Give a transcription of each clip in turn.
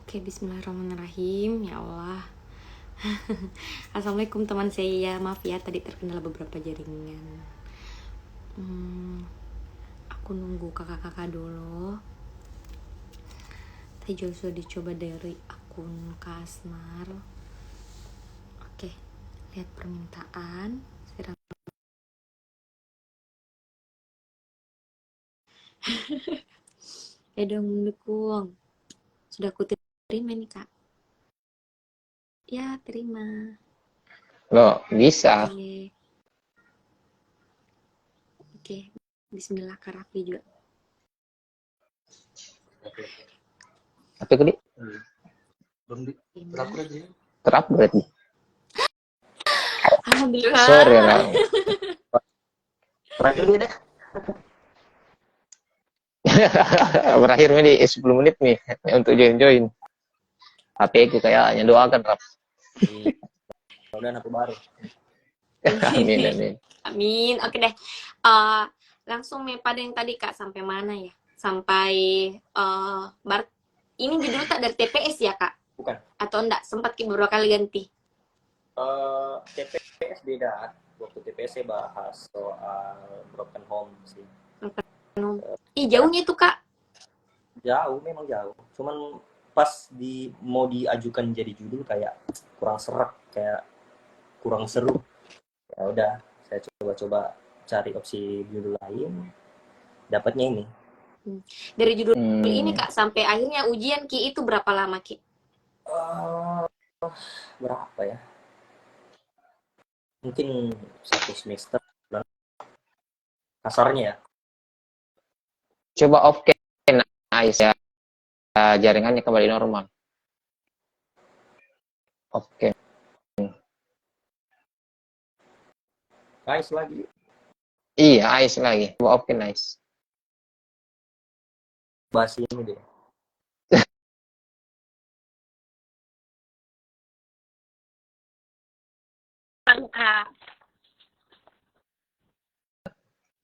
Oke, bismillahirrahmanirrahim. Ya Allah. Assalamualaikum teman saya. Maaf ya tadi terkendala beberapa jaringan. Aku nunggu kakak-kakak dulu. Tadi Joshua dicoba dari akun Kasmar. Oke, lihat permintaan. Dong mendukung. Sudah aku terima nih kak. Ya, terima. Loh, bisa. Oke. Bismillah, Kak Raffi juga. Tapi kali terupgrade. Alhamdulillah. Sorry, Ram. Terakhir deh. Berakhir di 10 menit nih untuk join. Tapi aku kayaknya doakan, Rap. Udah aku baru. Amin. Amin. Oke deh. Langsung pada yang tadi Kak, sampai mana ya? Sampai ini judul tak dari TPS ya Kak? Bukan. Atau enggak? Sempat beberapa kali ganti? TPS beda. Waktu TPS saya bahas soal broken home sih. Jauhnya tuh Kak? Jauh, memang jauh. Cuman pas mau diajukan jadi judul kayak kurang serak, kayak kurang seru. Ya udah, saya coba cari opsi judul lain. Dapatnya ini. Dari judul ini Kak sampai akhirnya ujian Ki itu berapa lama Ki? Berapa ya? Mungkin 1 semester kasarnya ya. Coba off cam Ais ya. Jaringannya kembali normal. Off cam. Ais lagi. Iya, Ais lagi. Coba off cam Ais. Bahas ini deh.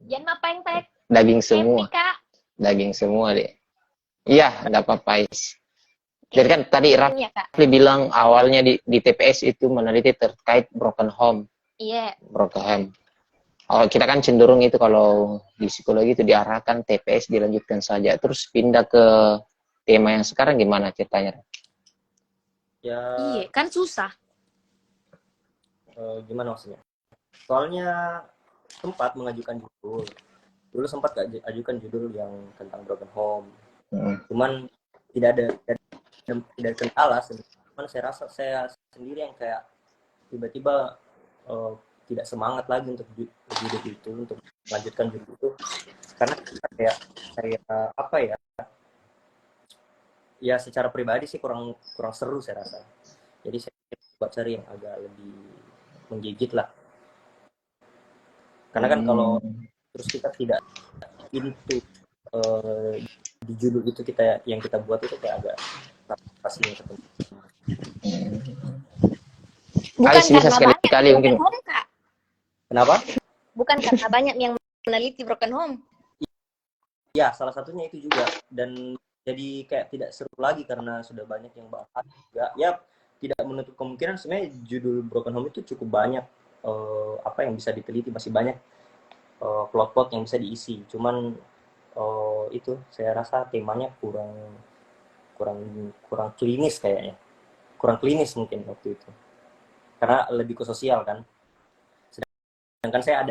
Jangan apa yang tek? Daging semua. Kak. Daging semua deh. Iya, ada apa-apa Ais. Jadi kan tadi Rafli bilang awalnya di TPS itu meneliti terkait broken home. Iya. Broken home. Oh, kita kan cenderung itu kalau di psikologi itu diarahkan TPS dilanjutkan saja. Terus pindah ke tema yang sekarang gimana ceritanya? Ya, iya, kan susah. Gimana maksudnya? Soalnya sempat mengajukan judul. Dulu sempat ajukan judul yang tentang broken home. Cuman tidak ada kendala. Cuman saya rasa saya sendiri yang kayak tiba-tiba tidak semangat lagi untuk judul itu, untuk melanjutkan judul itu, karena kayak apa ya? Ya secara pribadi sih kurang seru saya rasa. Jadi saya coba cari yang agak lebih menggigit lah. Karena kan kalau terus kita tidak into di judul itu yang kita buat itu kayak agak pastinya ketemu. Bukan bisa sekali-kali mungkin. Home, Kak. Kenapa? Bukan karena banyak yang meneliti broken home. Ya, salah satunya itu juga. Dan jadi kayak tidak seru lagi karena sudah banyak yang bahas. Ya, tidak menutup kemungkinan sebenarnya judul broken home itu cukup banyak apa yang bisa diteliti, masih banyak plot-plot yang bisa diisi. Cuman itu saya rasa temanya kurang klinis kayaknya. Kurang klinis mungkin waktu itu. Karena lebih ke sosial kan. Sedangkan saya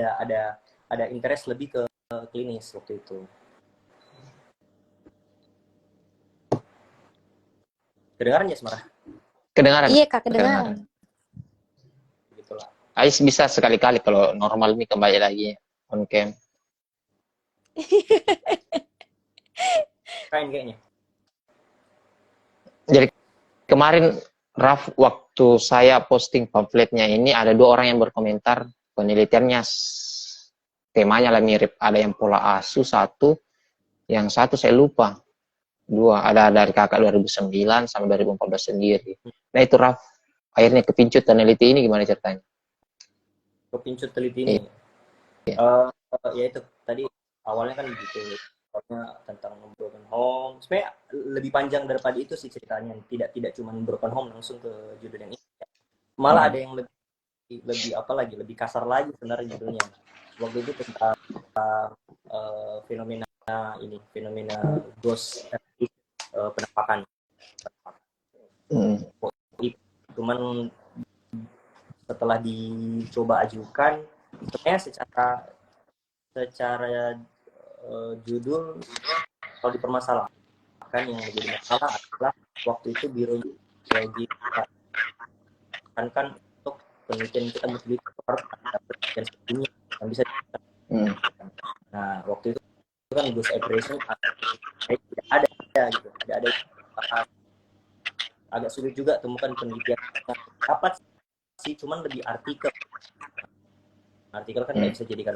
ada interest lebih ke klinis waktu itu. Kedengaran ya Semara? Kedengaran. Iya Kak, kedengaran. Begitulah. Ais bisa sekali-kali kalau normal ini kembali lagi on cam. Keren kayaknya. Jadi kemarin Raf, waktu saya posting pamfletnya ini ada 2 orang yang berkomentar penelitiannya temanya lah mirip, ada yang pola asuh 1, yang 1 saya lupa. 2 ada dari kakak 2009 sampai 2014 sendiri. Nah itu Raf, akhirnya kepincut peneliti ini gimana ceritanya? Kepincut teliti ini. Ya itu tadi awalnya kan gitu. Soalnya tentang broken home. Sebenarnya lebih panjang daripada itu sih ceritanya. Tidak cuma broken home langsung ke judul yang ini. Malah ada yang lebih apa lagi, lebih kasar lagi sebenarnya judulnya. Waktu itu tentang fenomena ghost penampakan. Cuman setelah dicoba ajukan, sebenarnya secara judul kalau dipermasalahkan yang menjadi masalah adalah waktu itu biro geologi kan untuk penelitian kita mesti harus ada penelitian sebelumnya yang bisa nah waktu itu kan ghost operation tidak ada gitu, tidak ada. Agak sulit juga temukan penelitian dapat sih, cuman lebih artikel kan nggak bisa jadikan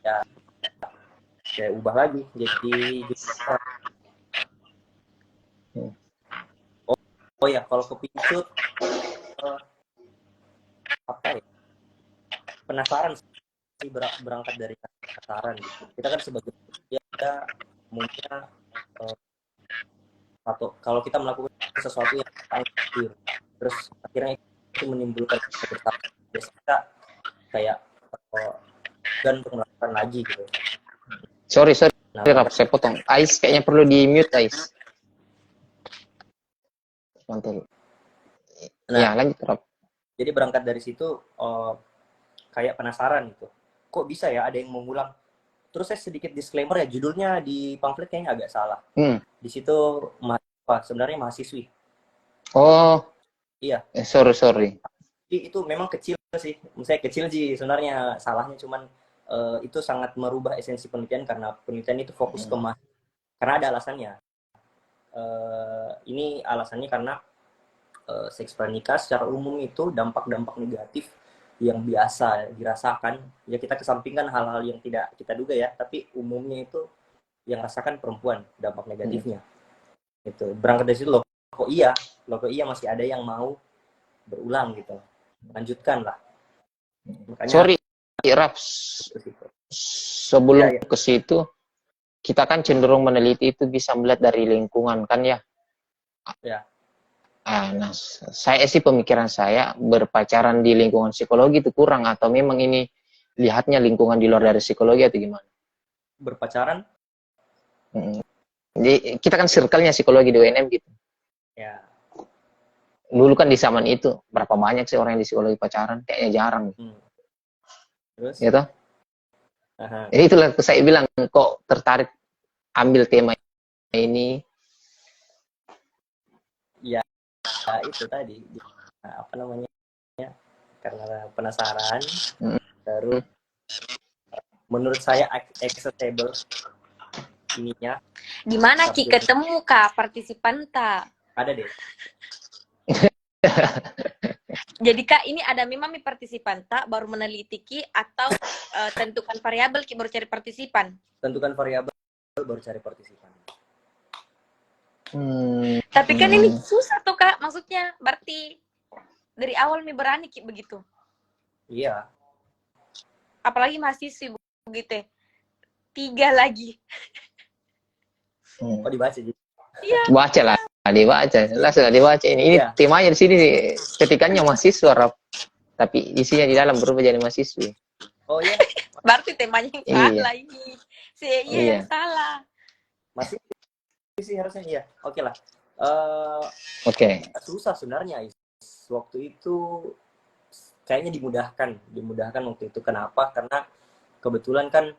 ya saya ubah lagi jadi oh ya kalau kepincut apa ya, penasaran sih, berangkat dari penasaran gitu. Kita kan sebagai ya mungkin atau kalau kita melakukan sesuatu yang anjir, terus akhirnya itu menimbulkan kebersamaan, biasanya kita kayak dan untuk melakukan lagi gitu. Sorry, Raf, saya potong. Ais kayaknya perlu di mute, Ais. Mantul. Ya, lanjut, Raf. Jadi berangkat dari situ kayak penasaran gitu. Kok bisa ya ada yang mengulang? Terus saya sedikit disclaimer ya, judulnya di pamflet kayaknya agak salah. Di situ sebenarnya mahasiswi. Oh. Iya. Sorry. Itu memang kecil sih. Saya kecil sih sebenarnya, salahnya cuman itu sangat merubah esensi penelitian karena penelitian itu fokus ke karena ada alasannya. Ini alasannya karena seks pranikah secara umum itu dampak-dampak negatif yang biasa dirasakan. Ya kita kesampingkan hal-hal yang tidak kita duga ya, tapi umumnya itu yang rasakan perempuan dampak negatifnya. Itu berangkat dari situ loh kok iya masih ada yang mau berulang gitu. Lanjutkan lah. Makanya, sorry, Raf. Sebelum ke situ, kita kan cenderung meneliti itu bisa melihat dari lingkungan kan ya. Ya. Nah, saya sih pemikiran saya berpacaran di lingkungan psikologi itu kurang atau memang ini lihatnya lingkungan di luar dari psikologi atau gimana? Berpacaran? Jadi kita kan circle-nya psikologi di UNM gitu. Ya. Dulu kan di zaman itu berapa banyak sih orang yang di psikologi pacaran? Kayaknya jarang. Terus? Gitu. Jadi itulah saya bilang kok tertarik ambil tema ini. Ya, itu tadi apa namanya? Karena penasaran. Baru menurut saya accessible ininya. Di mana Ki ketemu Kak partisipan tak? Ada deh. Jadi Kak, ini ada memang partisipan tak baru meneliti Ki atau tentukan variabel Ki baru cari partisipan? Tentukan variabel baru cari partisipan. Tapi kan ini susah tuh Kak, maksudnya berarti dari awal mi berani Ki begitu. Iya. Apalagi mahasiswi begitu. 3 lagi. Oh dibaca jadi. Iya. Baca lah, dibaca. Jelas sudah dibaca ini. Ini temanya di sini ketikannya mahasiswa, Rob. Tapi isinya di dalam berubah jadi mahasiswi. Oh iya. Berarti temanya yang salah ini. Yang salah. Masih sih harusnya iya. Oke lah. Susah sebenarnya. Waktu itu kayaknya dimudahkan waktu itu. Kenapa? Karena kebetulan kan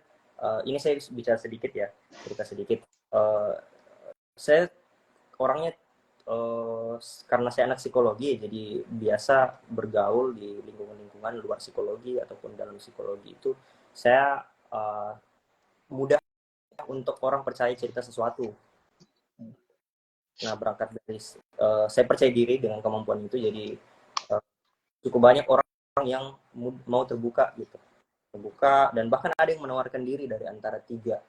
ini saya bicara sedikit ya, cerita sedikit. Saya orangnya karena saya anak psikologi, jadi biasa bergaul di lingkungan luar psikologi ataupun dalam psikologi itu saya mudah untuk orang percaya cerita sesuatu. Nah berangkat dari saya percaya diri dengan kemampuan itu, jadi cukup banyak orang yang mau terbuka gitu, dan bahkan ada yang menawarkan diri dari antara tiga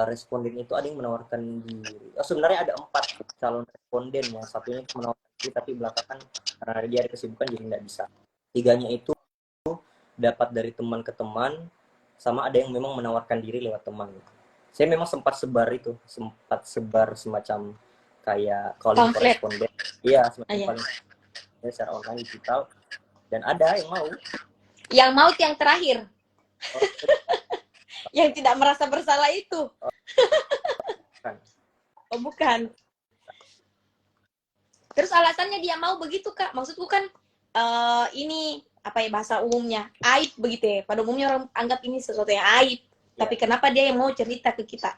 responden itu. Ada yang menawarkan diri. Sebenarnya ada 4 calon responden, yang satunya menawarkan diri tapi belakangan karena dia ada kesibukan jadi nggak bisa. 3-nya itu dapat dari teman ke teman, sama ada yang memang menawarkan diri lewat teman. saya memang sempat sebar semacam kayak calling Pamflet. koresponden, iya semacam Iya. calling koresponden secara online digital, dan ada yang mau. Yang mau yang terakhir, Oh, yang tidak merasa bersalah itu. bukan. Oh, bukan. Terus alasannya dia mau begitu, Kak. Maksudku kan ini apa ya bahasa umumnya? Aib begitu ya. Pada umumnya orang anggap ini sesuatu yang aib. Tapi kenapa dia yang mau cerita ke kita?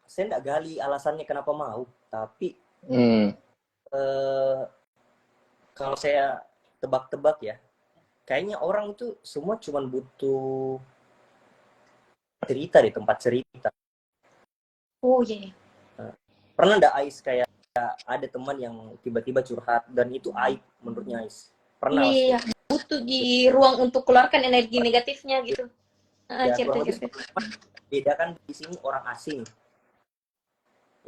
Saya nggak gali alasannya kenapa mau, tapi kalau saya tebak-tebak ya, kayaknya orang itu semua cuma butuh cerita di tempat cerita. Oh iya. Pernah nggak Ais kayak ada teman yang tiba-tiba curhat dan itu aib menurutnya Ais? Pernah? Iya, butuh di ruang untuk keluarkan energi negatifnya gitu. Ya, kurang lebih Cerita-cerita. beda kan di sini orang asing.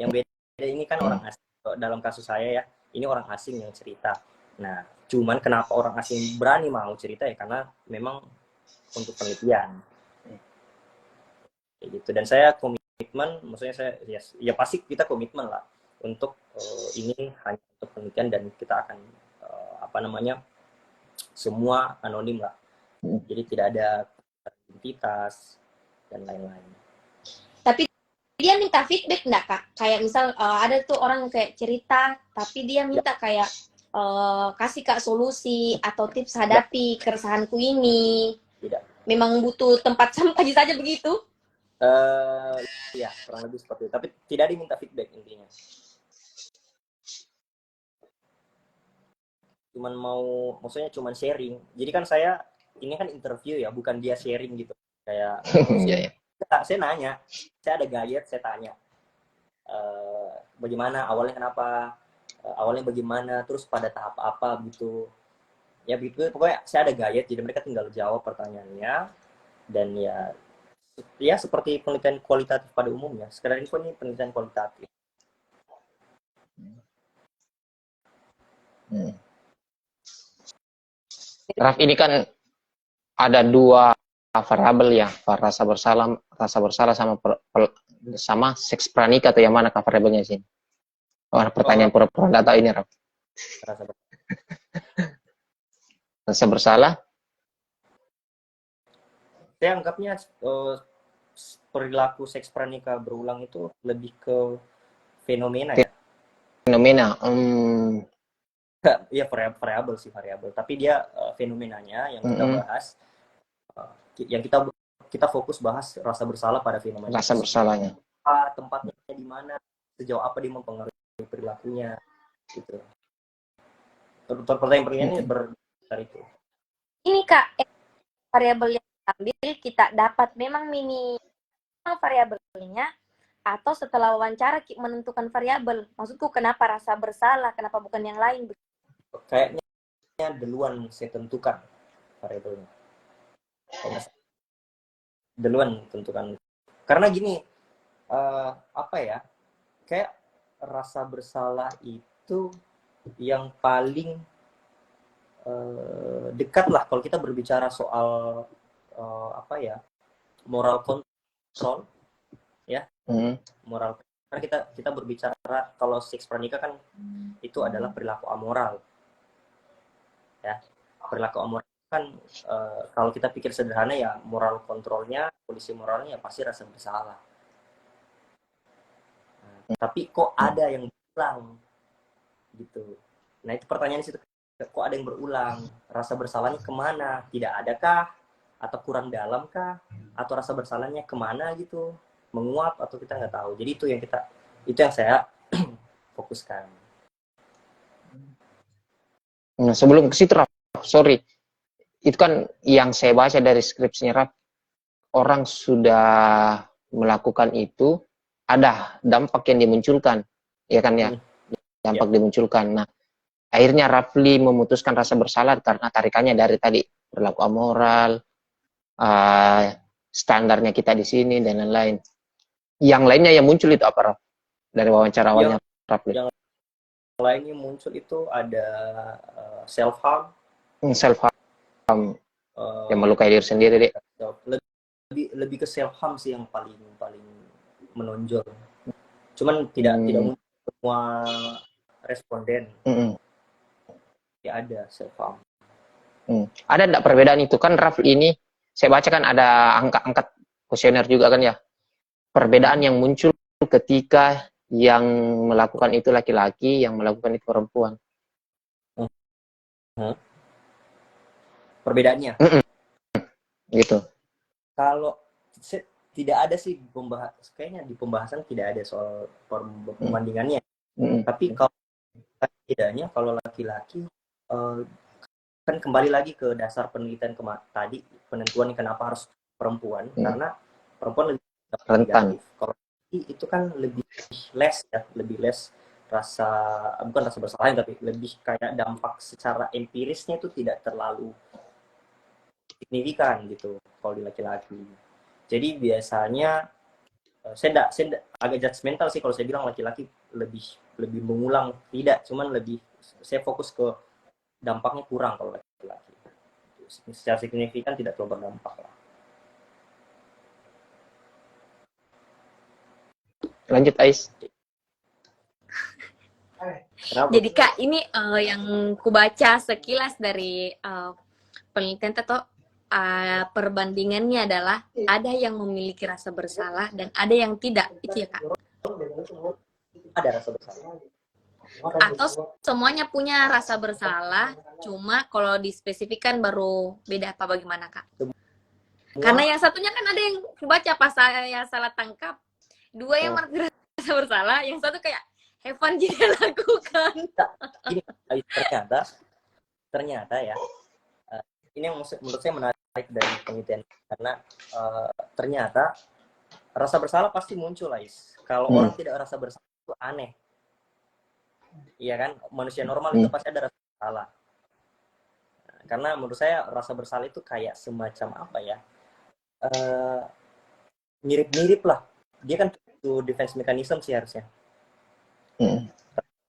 Yang beda ini kan orang asing. Dalam kasus saya ya, ini orang asing yang cerita. Nah, cuman kenapa orang asing berani mau cerita ya karena memang untuk penelitian. Kayak gitu. Dan saya komitmen, maksudnya saya ya pasti kita komitmen lah untuk ini hanya untuk penelitian dan kita akan semua anonim lah. Jadi tidak ada identitas dan lain-lain. Tapi dia minta feedback enggak, Kak? Kayak misal ada tuh orang kayak cerita tapi dia minta kayak kasih Kak solusi atau tips hadapi keresahanku ini. Tidak. Memang butuh tempat sampah saja begitu? Ya, kurang lebih seperti itu. Tapi tidak diminta feedback intinya. Maksudnya cuman sharing. Jadi kan saya, ini kan interview ya, bukan dia sharing gitu. Kayak, saya nanya, saya ada guide, saya tanya. Bagaimana, awalnya kenapa, awalnya bagaimana, terus pada tahap apa gitu. Ya begitu, pokoknya saya ada guide, jadi mereka tinggal jawab pertanyaannya. Dan ya seperti penelitian kualitatif pada umumnya. Sekedar info ini penelitian kualitatif. Raf, ini kan ada dua variabel ya, rasa bersalah sama seks pranika, atau yang mana variabelnya sih? Oh, pertanyaan pura-pura nggak tahu ini, Raf. Rasa bersalah? Saya anggapnya perilaku seks pranika berulang itu lebih ke fenomena ya. Fenomena. Ya variabel. Tapi dia fenomenanya yang kita bahas, yang kita fokus bahas rasa bersalah pada fenomena. Rasa bersalahnya. Tempatnya di mana, sejauh apa dia mempengaruhi perilakunya, gitu. Pertanyaan-pertanyaannya berdasar itu. Ini Kak, variabel yang ambil kita dapat memang minimal variabelnya atau setelah wawancara menentukan variabel. Maksudku kenapa rasa bersalah, kenapa bukan yang lain? Kayaknya duluan saya tentukan variabelnya. Duluan tentukan. Karena gini, kayak rasa bersalah itu yang paling dekat lah kalau kita berbicara soal moral control ya. Moral, karena kita berbicara kalau seks pranika kan itu adalah perilaku amoral ya. Perilaku amoral kan kalau kita pikir sederhana ya, moral kontrolnya, kondisi moralnya ya pasti rasa bersalah. Tapi kok ada yang berulang gitu. Nah itu pertanyaan situ, kok ada yang berulang, rasa bersalahnya kemana, tidak adakah, atau kurang dalam kah, atau rasa bersalahnya kemana gitu, menguap atau kita nggak tahu. Jadi itu yang saya fokuskan. Sebelum ke situ, Raf, sorry, itu kan yang saya baca dari skripsinya, Raf, orang sudah melakukan itu, ada dampak yang dimunculkan, ya kan ya, dampak dimunculkan. Nah, akhirnya Rafli memutuskan rasa bersalah karena tarikannya dari tadi perilaku amoral, standarnya kita di sini dan lain-lain. Yang lainnya yang muncul itu apa, Raf? Dari wawancara awalnya Rafli? Yang lainnya muncul itu ada self harm, yang melukai diri sendiri, deh. lebih ke self harm sih yang paling menonjol. Cuman tidak muncul semua responden. Ya ada self harm. Ada enggak perbedaan itu? Kan Raf ini saya baca kan ada angkat kuesioner juga kan ya. Perbedaan yang muncul ketika yang melakukan itu laki-laki, yang melakukan itu perempuan. Perbedaannya? Gitu. Kalau tidak ada sih kayaknya di pembahasan tidak ada soal perbandingannya. Tapi kalau tidaknya kalau laki-laki kan kembali lagi ke dasar penelitian tadi, penentuan kenapa harus perempuan, karena perempuan lebih rentan. Kalau itu kan lebih less rasa, bukan rasa bersalah, tapi lebih kayak dampak secara empirisnya itu tidak terlalu signifikan gitu kalau di laki-laki. Jadi biasanya saya agak judgmental sih kalau saya bilang laki-laki lebih mengulang, tidak, cuman lebih saya fokus ke dampaknya kurang kalau laki-laki. Secara signifikan tidak terlalu berdampak lah. Lanjut Ais. Kenapa? Jadi Kak, ini yang kubaca sekilas dari penelitian atau perbandingannya adalah ada yang memiliki rasa bersalah dan ada yang tidak, itu ya Kak? Ada rasa bersalah. Atau semuanya punya rasa bersalah, cuma kalau dispesifikkan baru beda apa bagaimana Kak? Karena yang satunya kan ada yang kubaca pas saya salah tangkap, dua yang merasa bersalah, yang satu kayak have fun juga lakukan. Ini ternyata ya, ini yang menurut saya menarik dari penelitian, karena ternyata rasa bersalah pasti muncul, Ais. Kalau orang tidak rasa bersalah itu aneh. Iya kan, manusia normal itu pasti ada rasa bersalah. Karena menurut saya rasa bersalah itu kayak semacam apa ya, mirip-mirip lah. Dia kan itu defense mechanism sih harusnya.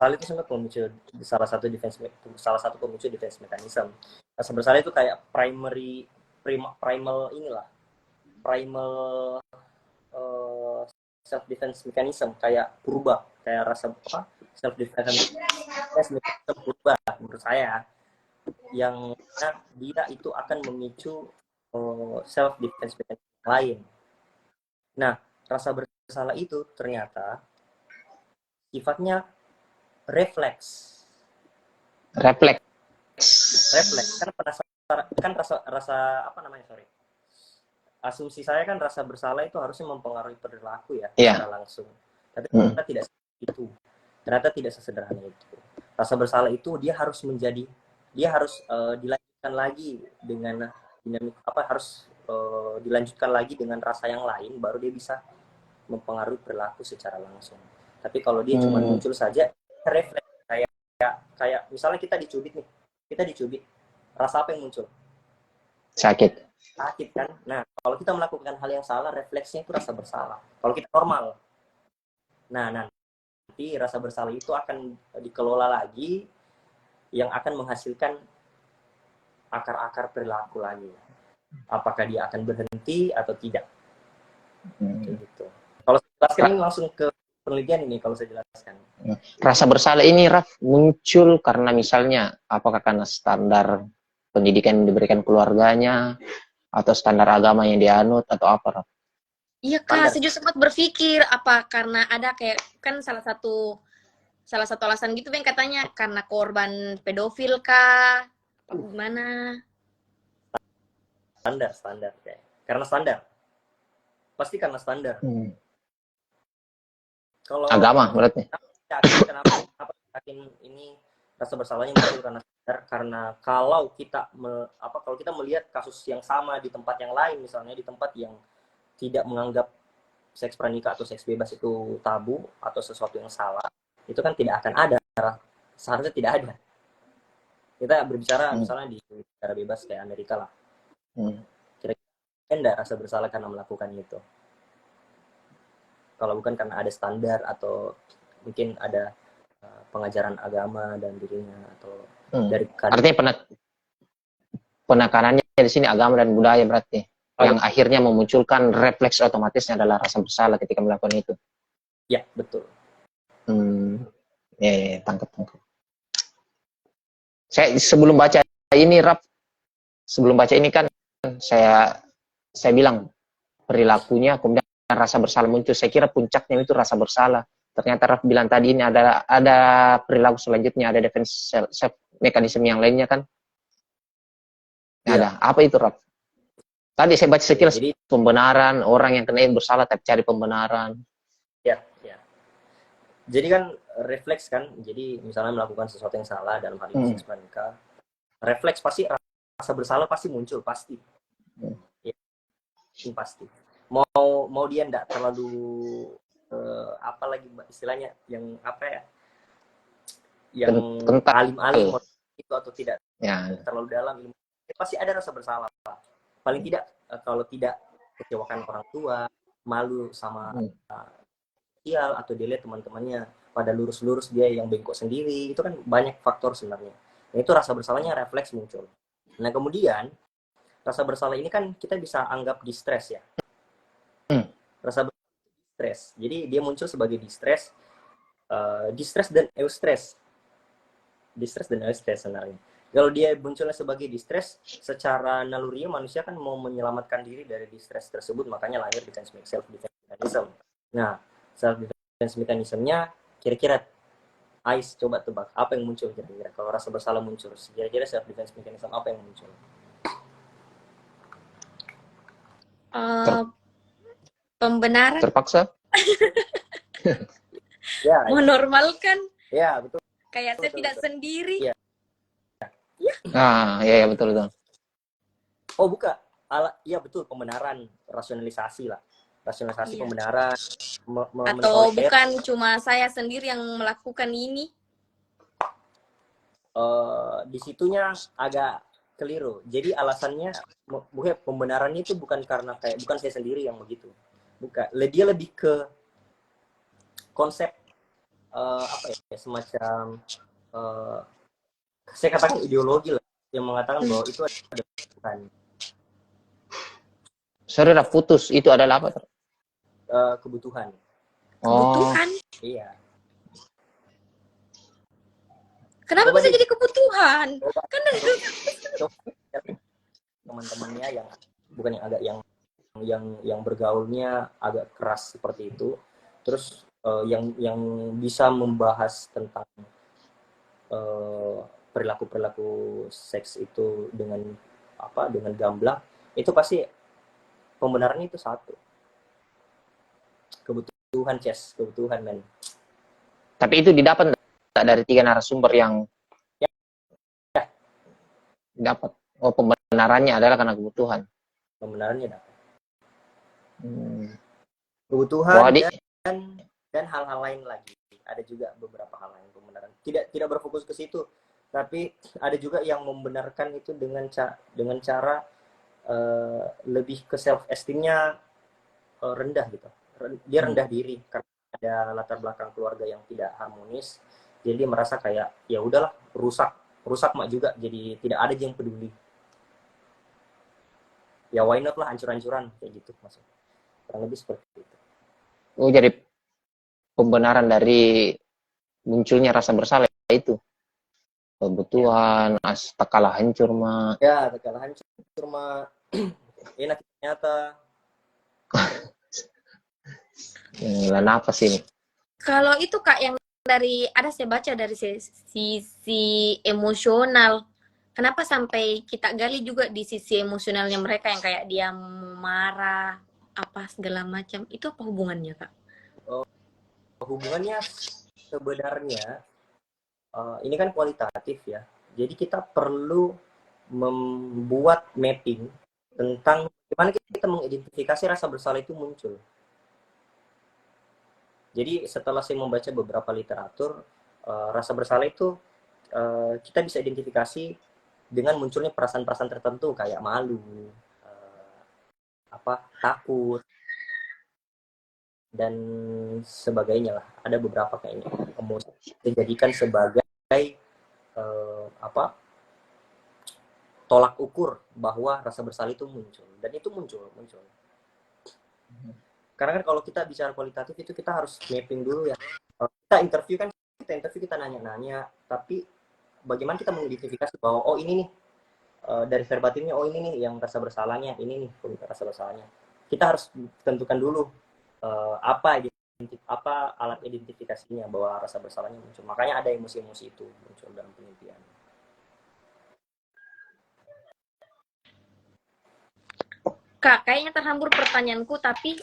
Hal itu sempat muncul salah satu pemicu defense mechanism. Rasa bersalah itu kayak primal self defense mechanism, kayak purba, kayak rasa self defense mechanism purba menurut saya, yang dia itu akan memicu self defense mechanism lain. Nah, rasa bersalah itu ternyata sifatnya refleks kan rasa apa namanya, asumsi saya kan rasa bersalah itu harusnya mempengaruhi perilaku ya, secara langsung, tapi ternyata tidak sesederhana itu. Rasa bersalah itu dia harus dilanjutkan lagi dengan dilanjutkan lagi dengan rasa yang lain, baru dia bisa mempengaruhi perilaku secara langsung. Tapi kalau dia cuma muncul saja, refleks, kayak misalnya kita dicubit, rasa apa yang muncul? Sakit kan. Nah, kalau kita melakukan hal yang salah, refleksnya itu rasa bersalah. Kalau kita normal, nah nanti rasa bersalah itu akan dikelola lagi, yang akan menghasilkan akar-akar perilaku lagi. Apakah dia akan berhenti atau tidak? Gitu. Kalau saya jelaskan ini langsung ke penelitian ini, kalau saya jelaskan. Rasa bersalah ini, Raf, muncul karena misalnya apakah karena standar pendidikan yang diberikan keluarganya, atau standar agama yang dianut, atau apa, Raf? Iya Kak, saya juga sempat berpikir apa karena ada kayak kan salah satu alasan gitu yang katanya karena korban pedofil kah? Apa gimana? Standar kayak. Karena standar. Pasti karena standar. Kalau agama berarti. Kenapa yakin ini rasa bersalahnya muncul karena sadar? Karena kalau kita melihat kasus yang sama di tempat yang lain, misalnya di tempat yang tidak menganggap seks pranikah atau seks bebas itu tabu atau sesuatu yang salah, itu kan tidak akan ada, seharusnya tidak ada. Kita berbicara misalnya di negara bebas kayak Amerika lah, kira-kira enggak rasa bersalah karena melakukan itu? Kalau bukan karena ada standar atau mungkin ada pengajaran agama dan dirinya, atau dari artinya penekanannya di sini agama dan budaya berarti yang akhirnya memunculkan refleks otomatisnya adalah rasa bersalah ketika melakukan itu. Ya, betul. Tangkap. Saya sebelum baca ini, sebelum baca ini kan saya bilang perilakunya, kemudian rasa bersalah muncul. Saya kira puncaknya itu rasa bersalah. Ternyata Raf bilang tadi ini ada perilaku selanjutnya, ada defense self mekanisme yang lainnya kan. Ya. Ada. Apa itu, Raf? Tadi saya baca sekilas Jadi, pembenaran, orang yang kena bersalah tapi cari pembenaran. Ya. Jadi kan refleks kan. Jadi misalnya melakukan sesuatu yang salah dalam hal ini seks pranikah, refleks pasti rasa bersalah pasti muncul, pasti. Ya, pasti. Mau dia enggak terlalu apa lagi istilahnya yang apa ya? Yang alim-alim itu atau tidak terlalu dalam ilmu. Pasti ada rasa bersalah. Paling tidak kalau tidak kecewakan orang tua, malu sama sosial atau dia lihat teman-temannya pada lurus-lurus dia yang bengkok sendiri, itu kan banyak faktor sebenarnya. Nah, itu rasa bersalahnya refleks muncul. Nah, kemudian rasa bersalah ini kan kita bisa anggap distress ya. Rasa distress. Jadi dia muncul sebagai distress, distress dan eustress. Distress dan eustress sebenarnya. Kalau dia munculnya sebagai distress, secara nalurinya manusia kan mau menyelamatkan diri dari distress tersebut, makanya lahir self defense mechanism. Nah, self defense mechanism-nya kira-kira Ais coba tebak apa yang muncul kira-kira kalau rasa bersalah muncul, kira-kira self defense mechanism apa yang muncul? Pembenaran. Terpaksa? Ya, menormalkan. Ya, betul. Kayak saya tidak sendiri. Ya. Ya, betul. Oh, bukan. Iya, betul, pembenaran, rasionalisasi lah. Rasionalisasi pembenaran. Atau bukan cuma saya sendiri yang melakukan ini? Di situnya agak keliru. Jadi alasannya pembenarannya itu bukan karena bukan saya sendiri yang begitu. Bukan. Dia lebih ke konsep apa ya, semacam saya katakan ideologi lah yang mengatakan bahwa itu ada Tuhan. Sorry, putus. Itu adalah apa? Kebutuhan. Kebutuhan? Iya. Kenapa bisa jadi kebutuhan? Kan teman-temannya yang bukan yang agak yang bergaulnya agak keras seperti itu, terus yang bisa membahas tentang perilaku seks itu dengan gamblang, itu pasti pembenarannya itu satu, kebutuhan, men. Tapi itu didapat dari 3 narasumber yang dapat. Oh, pembenarannya adalah karena kebutuhan. Pembenarannya dapat. Kebutuhan dan hal-hal lain lagi. Ada juga beberapa hal lain pembenaran. Tidak berfokus ke situ, tapi ada juga yang membenarkan itu dengan cara lebih ke self esteemnya rendah gitu. Dia rendah diri karena ada latar belakang keluarga yang tidak harmonis. Jadi dia merasa kayak ya udahlah, rusak mak juga, jadi tidak ada yang peduli. Ya why not lah, hancur-hancuran kayak gitu maksudnya. Kurang lebih seperti itu. Oh, jadi pembenaran dari munculnya rasa bersalah itu kebutuhan, tak kalah hancur mah. Ya, tak kalah hancur mah. Enak ternyata. Lah apa sih ini? Kalau itu Kak yang saya baca dari sisi emosional. Kenapa sampai kita gali juga di sisi emosionalnya mereka yang kayak dia marah, apa segala macam. Itu apa hubungannya, Kak? Hubungannya sebenarnya ini kan kualitatif ya. Jadi kita perlu membuat mapping tentang bagaimana kita mengidentifikasi rasa bersalah itu muncul. Jadi setelah saya membaca beberapa literatur, rasa bersalah itu kita bisa identifikasi dengan munculnya perasaan-perasaan tertentu kayak malu, takut, dan sebagainya lah. Ada beberapa kayaknya emosi dijadikan sebagai tolak ukur bahwa rasa bersalah itu muncul, dan itu muncul. Karena kan kalau kita bicara kualitatif itu kita harus mapping dulu ya. Kita interview kita nanya-nanya, tapi bagaimana kita mengidentifikasi bahwa oh ini nih dari verbatimnya, oh ini nih yang rasa bersalahnya, ini nih rasa bersalahnya. Kita harus tentukan dulu apa alat identifikasinya bahwa rasa bersalahnya muncul. Makanya ada emosi-emosi itu muncul dalam penelitian. Kak, kayaknya terhambur pertanyaanku, tapi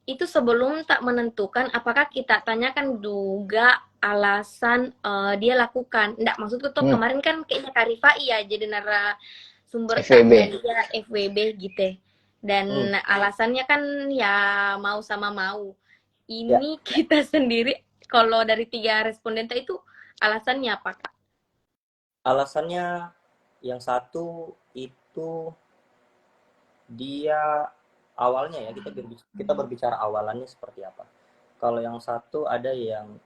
itu sebelum tak menentukan, apakah kita tanyakan juga alasan dia lakukan? Enggak, maksudku tuh kemarin kan kayaknya Kak Rifai ya jadi narasumber FWB. dia FWB gitu. Dan alasannya kan ya mau sama mau. Ini kita sendiri, kalau dari 3 responden itu alasannya apa, Kak? Alasannya yang satu itu dia awalnya ya, kita berbicara awalannya seperti apa. Kalau yang satu ada yang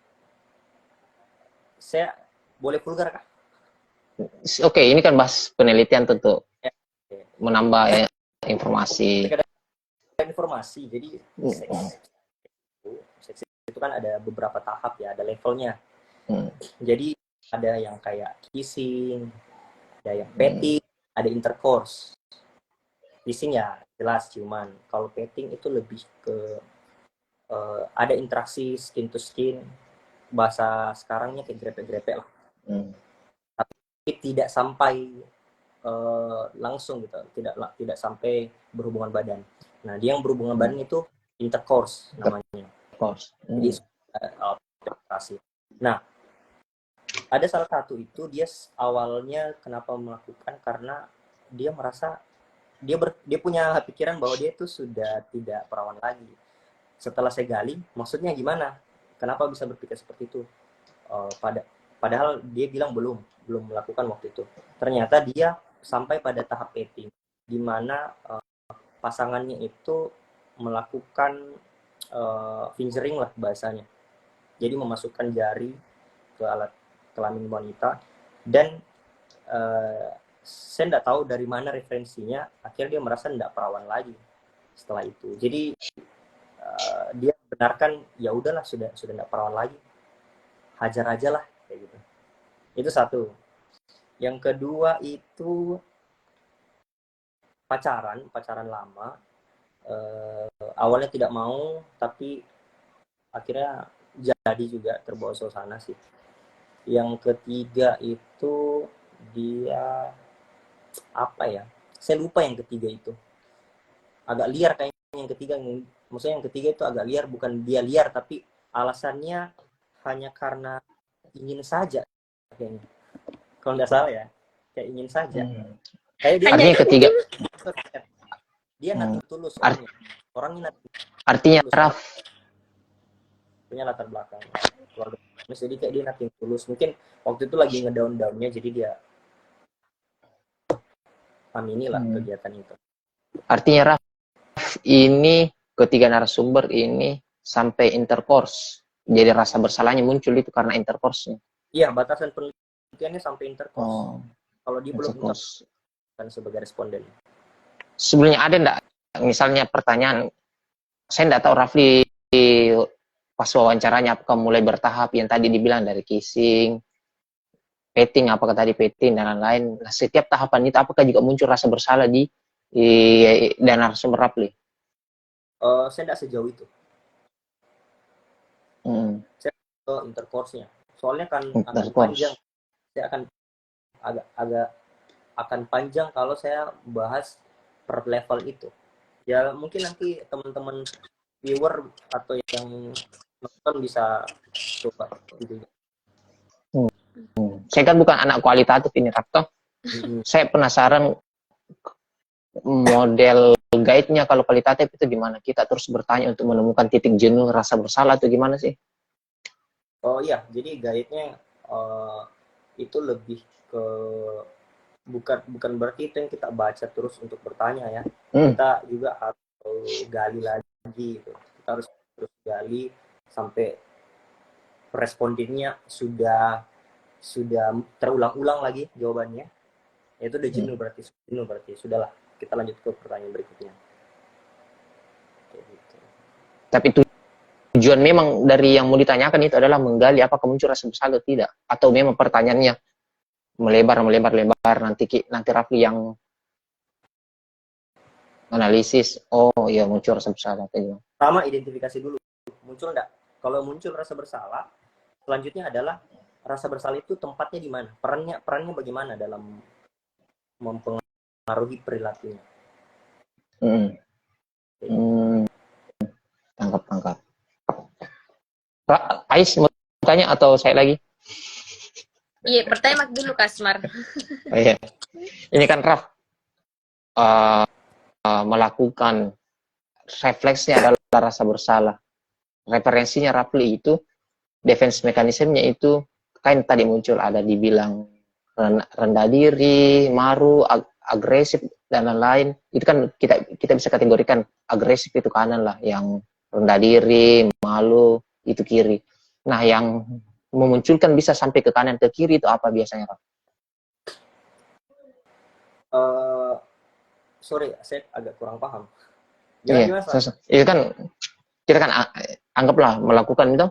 saya boleh vulgar kah? Oke, ini kan bahas penelitian tentu menambah informasi. Informasi, jadi seks itu kan ada beberapa tahap ya, ada levelnya. Jadi ada yang kayak kissing, ada yang petting, ada intercourse. Kissing ya jelas ciuman. Kalau petting itu lebih ke ada interaksi skin to skin, bahasa sekarangnya kayak grepe-grepe lah. Tapi tidak sampai langsung gitu, tidak sampai berhubungan badan. Nah, dia yang berhubungan badan itu intercourse namanya. Jadi penetrasi. Nah, ada salah satu itu dia awalnya kenapa melakukan karena dia merasa dia punya pikiran bahwa dia itu sudah tidak perawan lagi. Setelah saya gali, maksudnya gimana? Kenapa bisa berpikir seperti itu? Padahal dia bilang belum melakukan waktu itu. Ternyata dia sampai pada tahap petting, di mana pasangannya itu melakukan fingering lah bahasanya. Jadi memasukkan jari ke alat kelamin wanita, dan saya tidak tahu dari mana referensinya, akhirnya dia merasa tidak perawan lagi setelah itu. Jadi dia benarkan ya udahlah, sudah tidak perawan lagi, hajar aja lah kayak gitu. Itu satu. Yang kedua itu pacaran lama, awalnya tidak mau tapi akhirnya jadi juga, terbawa suasana sih. Yang ketiga itu dia apa ya, saya lupa yang ketiga itu, agak liar kayaknya yang ketiga. Maksudnya yang ketiga itu agak liar, bukan dia liar tapi alasannya hanya karena ingin saja kayaknya, kalau nggak salah ya, kayak ingin saja. Kayak dia artinya ketiga dia nating tulus orangnya nating. Artinya Raf punya latar belakang keluarga, jadi kayak dia nating tulus. Mungkin waktu itu lagi ngedown-downnya, jadi dia aminilah kegiatan itu. Artinya Raf ini ketiga narasumber ini sampai intercourse, jadi rasa bersalahnya muncul itu karena intercourse-nya. Iya, batasan penelitiannya sampai intercourse. Kalau dia belum intercourse kan sebagai responden. Sebelumnya ada enggak misalnya pertanyaan, saya enggak tahu Rafli pas wawancaranya apakah mulai bertahap yang tadi dibilang dari kissing, petting, apakah tadi petting dan lain-lain. Nah, setiap tahapan itu apakah juga muncul rasa bersalah di dan narasumber Rafli? Saya tidak sejauh itu. Saya ke intercourse-nya. Soalnya kan akan panjang. Saya akan panjang kalau saya bahas per level itu. Ya mungkin nanti teman-teman viewer atau yang nonton bisa coba gitu. Saya kan bukan anak kualitatif ini, Rapto. Saya penasaran model guide-nya kalau kualitatif itu gimana? Kita terus bertanya untuk menemukan titik jenuh rasa bersalah itu gimana sih? Oh iya, jadi guide-nya itu lebih ke bukan berarti itu yang kita baca terus untuk bertanya ya. Kita juga harus gali lagi gitu. Kita harus terus gali sampai respondennya sudah terulang-ulang lagi jawabannya. Ya, itu udah jenuh berarti. Sudahlah, kita lanjut ke pertanyaan berikutnya. Kayak gitu. Tapi tujuan memang dari yang mau ditanyakan itu adalah menggali apakah muncul rasa bersalah atau tidak, atau memang pertanyaannya melebar nanti Rafli yang analisis. Oh ya, muncul rasa bersalah tadi. Pertama, identifikasi dulu muncul enggak. Kalau muncul rasa bersalah, selanjutnya adalah rasa bersalah itu tempatnya di mana, perannya bagaimana dalam mempengaruhi perilakunya. Tangkap. Ais mau tanya atau saya lagi? Iya, pertanyaan dulu Kasmar. Oh, iya. Ini kan Raf melakukan refleksnya adalah rasa bersalah. Referensinya Rafli itu, defense mekanismenya itu kan tadi muncul, ada dibilang rendah diri, malu, agresif dan lain-lain. Itu kan kita bisa kategorikan agresif itu kanan lah, yang rendah diri, malu itu kiri. Nah, yang memunculkan bisa sampai ke kanan ke kiri itu apa biasanya, Raf? Sorry, saya agak kurang paham. Iya, itu kan kita kan anggaplah melakukan itu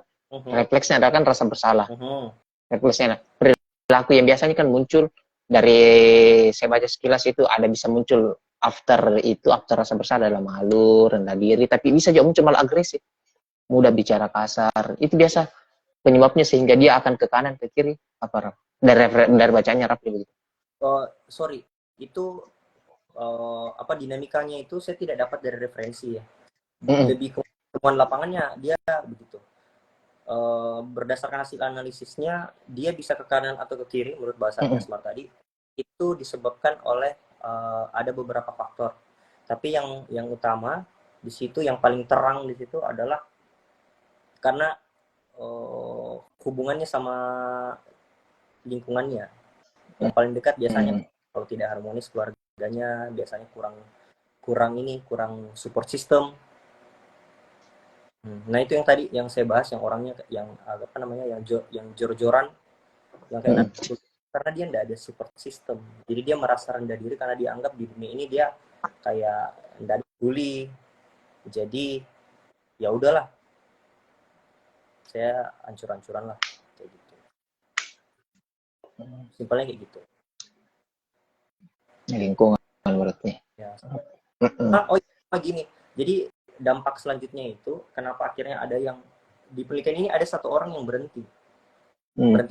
refleksnya adalah kan rasa bersalah. Refleksnya perilaku yang biasanya kan muncul dari, saya baca sekilas itu ada bisa muncul after rasa bersalah adalah malu, rendah diri, tapi bisa juga muncul malah agresif, mudah bicara kasar. Itu biasa penyebabnya sehingga dia akan ke kanan ke kiri apa, Raf? Dari bacanya Raf begitu. Sorry, itu dinamikanya itu saya tidak dapat dari referensi ya. Lebih ke temuan lapangannya dia begitu. Berdasarkan hasil analisisnya, dia bisa ke kanan atau ke kiri menurut bahasa Kasmar tadi. Itu disebabkan oleh ada beberapa faktor. Tapi yang utama di situ, yang paling terang di situ adalah karena hubungannya sama lingkungannya. Yang paling dekat biasanya kalau tidak harmonis keluarganya, biasanya kurang support system. Nah, itu yang tadi yang saya bahas, yang orangnya yang apa namanya, yang jor-joran, yang kayak karena dia tidak ada support system. Jadi dia merasa rendah diri karena dia anggap di dunia ini dia kayak tidak peduli. Jadi ya udahlah, saya hancur-hancuran lah, kayak gitu. Simpelnya kayak gitu. Lingkungan berarti. Ya. Gini. Jadi dampak selanjutnya itu, kenapa akhirnya ada yang di penelitian ini ada satu orang yang berhenti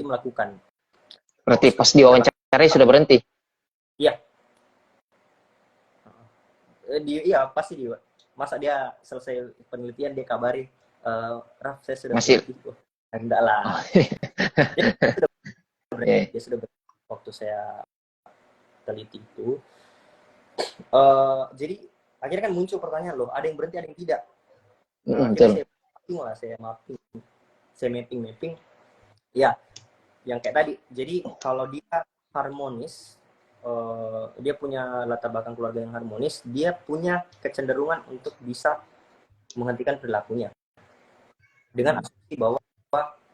melakukan. Berarti pas diwawancarai sudah berhenti? Iya. Iya, pasti dia. Masa dia selesai penelitian dia kabari, Raf, saya sudah berhenti. Enggak lah. Dia sudah berhenti waktu saya teliti itu. Jadi akhirnya kan muncul pertanyaan, loh, ada yang berhenti, ada yang tidak. Saya mapping. Ya, yang kayak tadi. Jadi kalau dia harmonis, dia punya latar belakang keluarga yang harmonis, dia punya kecenderungan untuk bisa menghentikan perilakunya dengan asumsi bahwa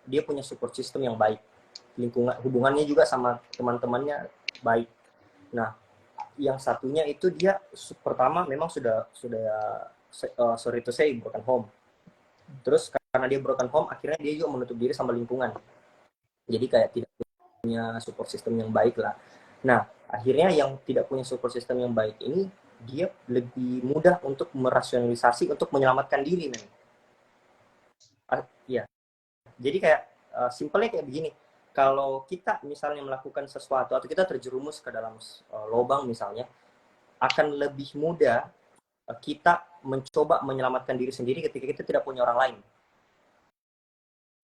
dia punya support system yang baik, hubungannya juga sama teman-temannya baik. Nah, yang satunya itu dia pertama memang sudah sorry to say broken home. Terus karena dia broken home, akhirnya dia juga menutup diri sama lingkungan. Jadi kayak tidak punya support system yang baik lah. Nah, akhirnya yang tidak punya support system yang baik ini, dia lebih mudah untuk merasionalisasi untuk menyelamatkan diri, men. Ya. Jadi kayak simpelnya kayak begini. Kalau kita misalnya melakukan sesuatu atau kita terjerumus ke dalam lubang misalnya, akan lebih mudah kita mencoba menyelamatkan diri sendiri ketika kita tidak punya orang lain.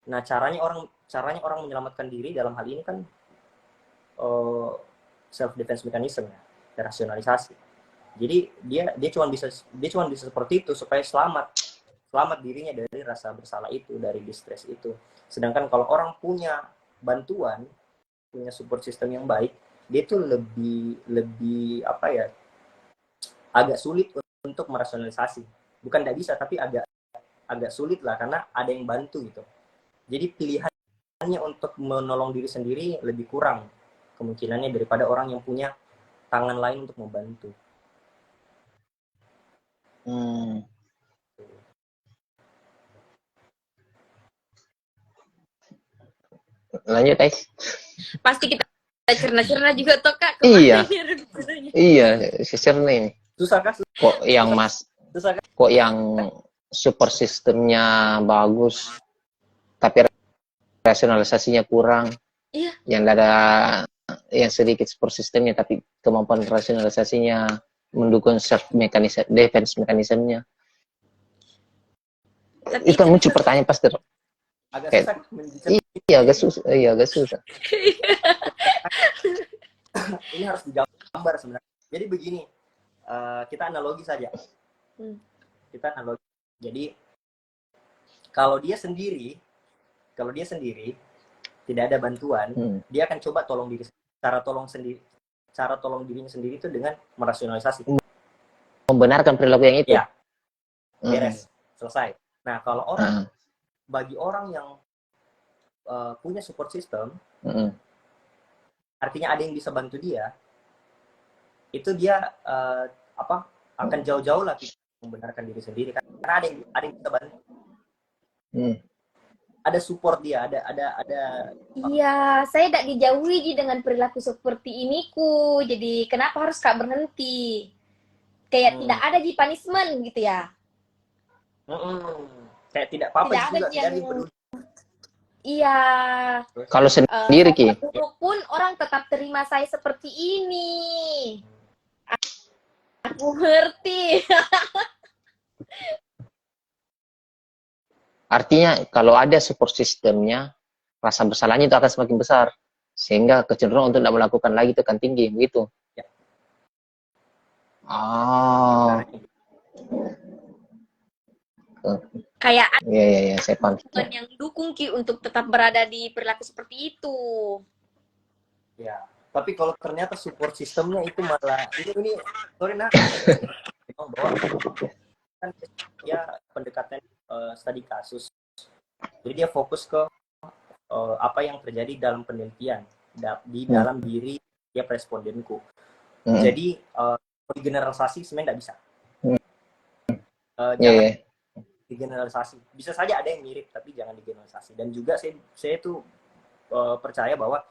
Nah, caranya orang menyelamatkan diri dalam hal ini kan self defense mechanism ya, rasionalisasi. Jadi dia cuma bisa seperti itu supaya selamat dirinya dari rasa bersalah itu, dari distress itu. Sedangkan kalau orang punya bantuan, punya support system yang baik, dia tuh lebih apa ya, agak sulit untuk merasionalisasi. Bukan tidak bisa, tapi agak sulit lah, karena ada yang bantu gitu. Jadi pilihannya untuk menolong diri sendiri lebih kurang kemungkinannya daripada orang yang punya tangan lain untuk membantu. Lanjut, Ais. Pasti kita cerna-cerna juga toh Kak. Iya. Kemana Iya, sisternya ini. Susah kan? Kok yang Susah kan? kok yang support sistemnya bagus, tapi rasionalisasinya kurang. Iya. Yang ada yang sedikit support sistemnya, tapi kemampuan rasionalisasinya mendukung defense mekanismenya. Tapi Itu muncul pertanyaan pasti. Agak Kayak, susah menceritakan. Iya, agak susah. Iya, agak susah. Ini harus digambar sebenarnya. Jadi begini, kita analogi saja. Kita analogi. Jadi kalau dia sendiri tidak ada bantuan, dia akan coba tolong diri. Cara tolong dirinya sendiri itu dengan merasionalisasi. Membenarkan perilaku yang itu. Ya. Beres, selesai. Nah, kalau bagi orang yang punya support system, artinya ada yang bisa bantu dia, itu dia akan jauh-jauh lah membenarkan diri sendiri, karena ada yang bisa bantu. Ada support dia, ada. Iya, saya tidak dijauhi dengan perilaku seperti ini ku. Jadi kenapa harus Kak berhenti? Kayak tidak ada di punishment gitu ya? Kayak tidak apa-apa Tidak juga, ada tidak ada yang peduli. Iya. Kalau sendiri, Ki. Pun orang tetap terima saya seperti ini. Aku ngerti. Artinya kalau ada support sistemnya, rasa bersalahnya itu akan semakin besar. Sehingga kecenderungan untuk tidak melakukan lagi itu akan tinggi, begitu. Ya. kayak Iya, saya paham. yang dukung Ki untuk tetap berada di perilaku seperti itu. Ya, tapi kalau ternyata support sistemnya itu malah ini sorry nah, bahwa kan dia pendekatan studi kasus, jadi dia fokus ke apa yang terjadi dalam penelitian di dalam diri tiap respondenku. Jadi generalisasi sebenarnya nggak bisa. Jangan digeneralisasi. Bisa saja ada yang mirip, tapi jangan digeneralisasi. Dan juga saya tuh percaya bahwa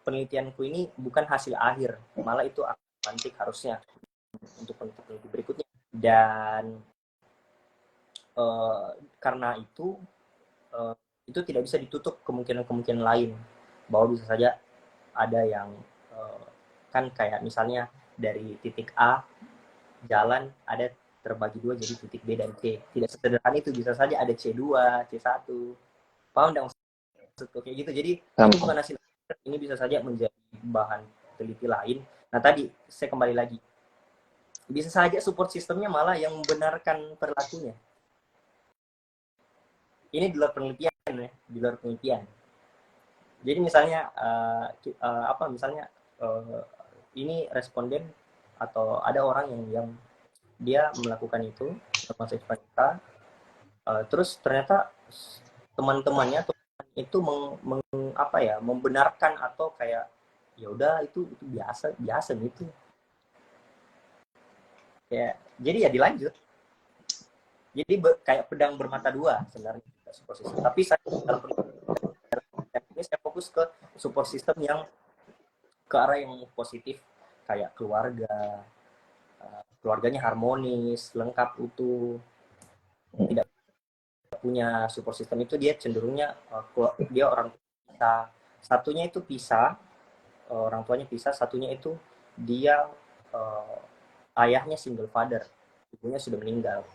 penelitianku ini bukan hasil akhir, malah itu akan nanti harusnya untuk peneliti berikutnya. Dan karena itu tidak bisa ditutup kemungkinan lain, bahwa bisa saja ada yang kan kayak misalnya dari titik A jalan ada terbagi dua jadi titik B dan C. Tidak sederhana itu, bisa saja ada C2, C1. Paham nggak maksudku kayak gitu? Jadi itu bukan hasil, ini bisa saja menjadi bahan teliti lain. Nah tadi saya kembali lagi, bisa saja support sistemnya malah yang membenarkan perilakunya. Ini di luar penelitian ya, di luar penelitian. Jadi misalnya ini responden atau ada orang yang dia melakukan itu termasuk wanita, terus ternyata teman-temannya itu membenarkan atau kayak ya udah itu biasa gitu. Ya, jadi ya dilanjut. Jadi kayak pedang bermata dua sebenarnya support system. Tapi saya dalam ini saya fokus ke support system yang ke arah yang positif, kayak keluarganya harmonis, lengkap, utuh. Tidak punya support system itu dia cenderungnya dia orang pisah. Satunya itu pisah, orang tuanya pisah, satunya itu dia ayahnya single father, ibunya sudah meninggal.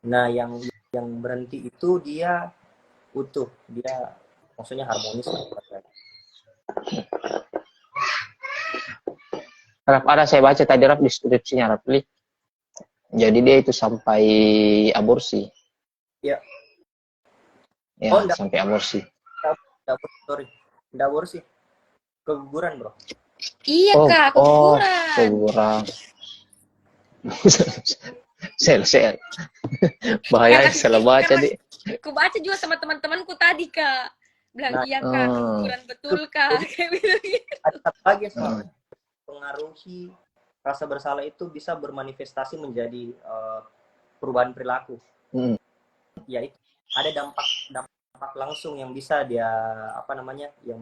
Nah, yang berhenti itu dia utuh, dia maksudnya harmonis. Ada saya baca tadi deskripsinya Rapli. Jadi dia itu sampai aborsi. Iya. Ya, sampai aborsi. Enggak aborsi. Keguguran, Bro. Iya, Kak, keguguran. Sel. Bahaya salah baca deh. Aku baca juga sama teman-temanku tadi, Kak. Bilang iya, Kak, keguguran betul, Kak. Kayak gitu. Ada satu lagi soal mempengaruhi rasa bersalah itu bisa bermanifestasi menjadi perubahan perilaku. Yaitu ada dampak langsung yang bisa dia yang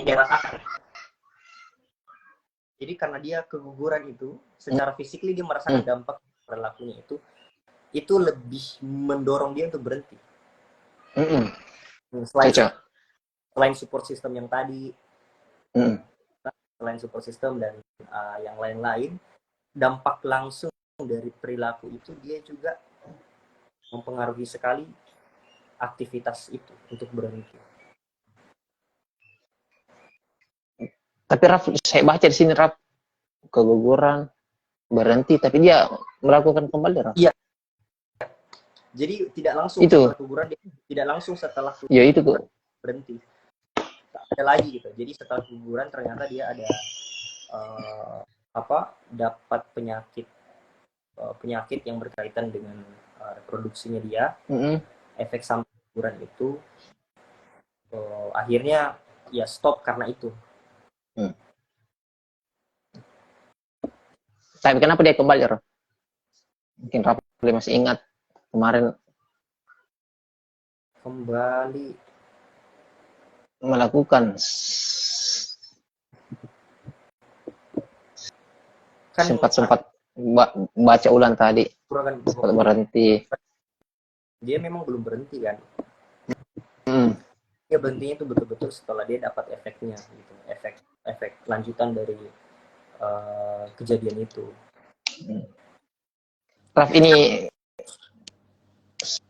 dia rasakan. Jadi karena dia keguguran itu, secara fisikly dia merasakan dampak perilakunya itu lebih mendorong dia untuk berhenti. Selain support system yang tadi, selain support system dan yang lain-lain, dampak langsung dari perilaku itu dia juga mempengaruhi sekali aktivitas itu untuk berhenti. Tapi Raf, saya baca di sini Raf, keguguran, berhenti, tapi dia melakukan kembali Raf. Iya. Jadi tidak langsung itu. Setelah keguguran, tidak langsung setelah keguguran, ya itu tuh berhenti. Ada lagi gitu. Jadi setelah keguguran ternyata dia ada dapat penyakit yang berkaitan dengan reproduksinya dia. Efek samping keguguran itu akhirnya ya stop karena itu. Tapi kenapa dia kembali Raf? Mungkin Raf masih ingat kemarin kembali melakukan kan sempat baca ulang tadi sempat berhenti. Dia memang belum berhenti kan. Dia berhentinya itu betul-betul setelah dia dapat efeknya gitu, efek lanjutan dari kejadian itu. Raf, ini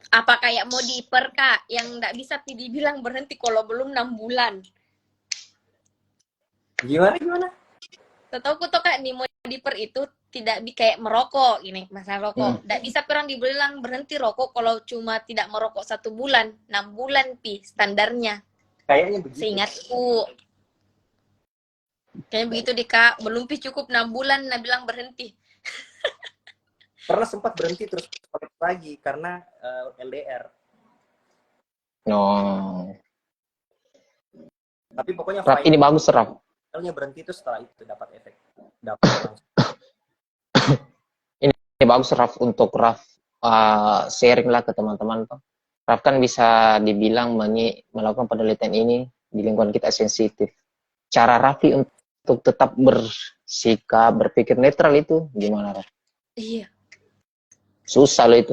apa kayak mau diper Kak yang nggak bisa dibilang berhenti kalau belum 6 bulan? Gimana? Setahu tuh Kak nih mau diper itu tidak kayak merokok gini, masalah rokok. Nggak bisa perang dibilang berhenti rokok kalau cuma tidak merokok 1 bulan, 6 bulan standarnya. Kayaknya begitu. Seingatku. Kayaknya begitu deh Kak, belum cukup 6 bulan nah bilang berhenti. Pernah sempat berhenti terus lagi karena LDR. Tapi pokoknya Raf, ini bagus Raf. Finalnya berhenti itu setelah itu dapat efek. Langsung. Ini bagus Raf, untuk Raf sharing lah ke teman-teman. Raf kan bisa dibilang melakukan penelitian ini di lingkungan kita sensitif. Cara Raffi untuk tetap bersikap, berpikir netral itu gimana Raf? Iya. Susah loh itu.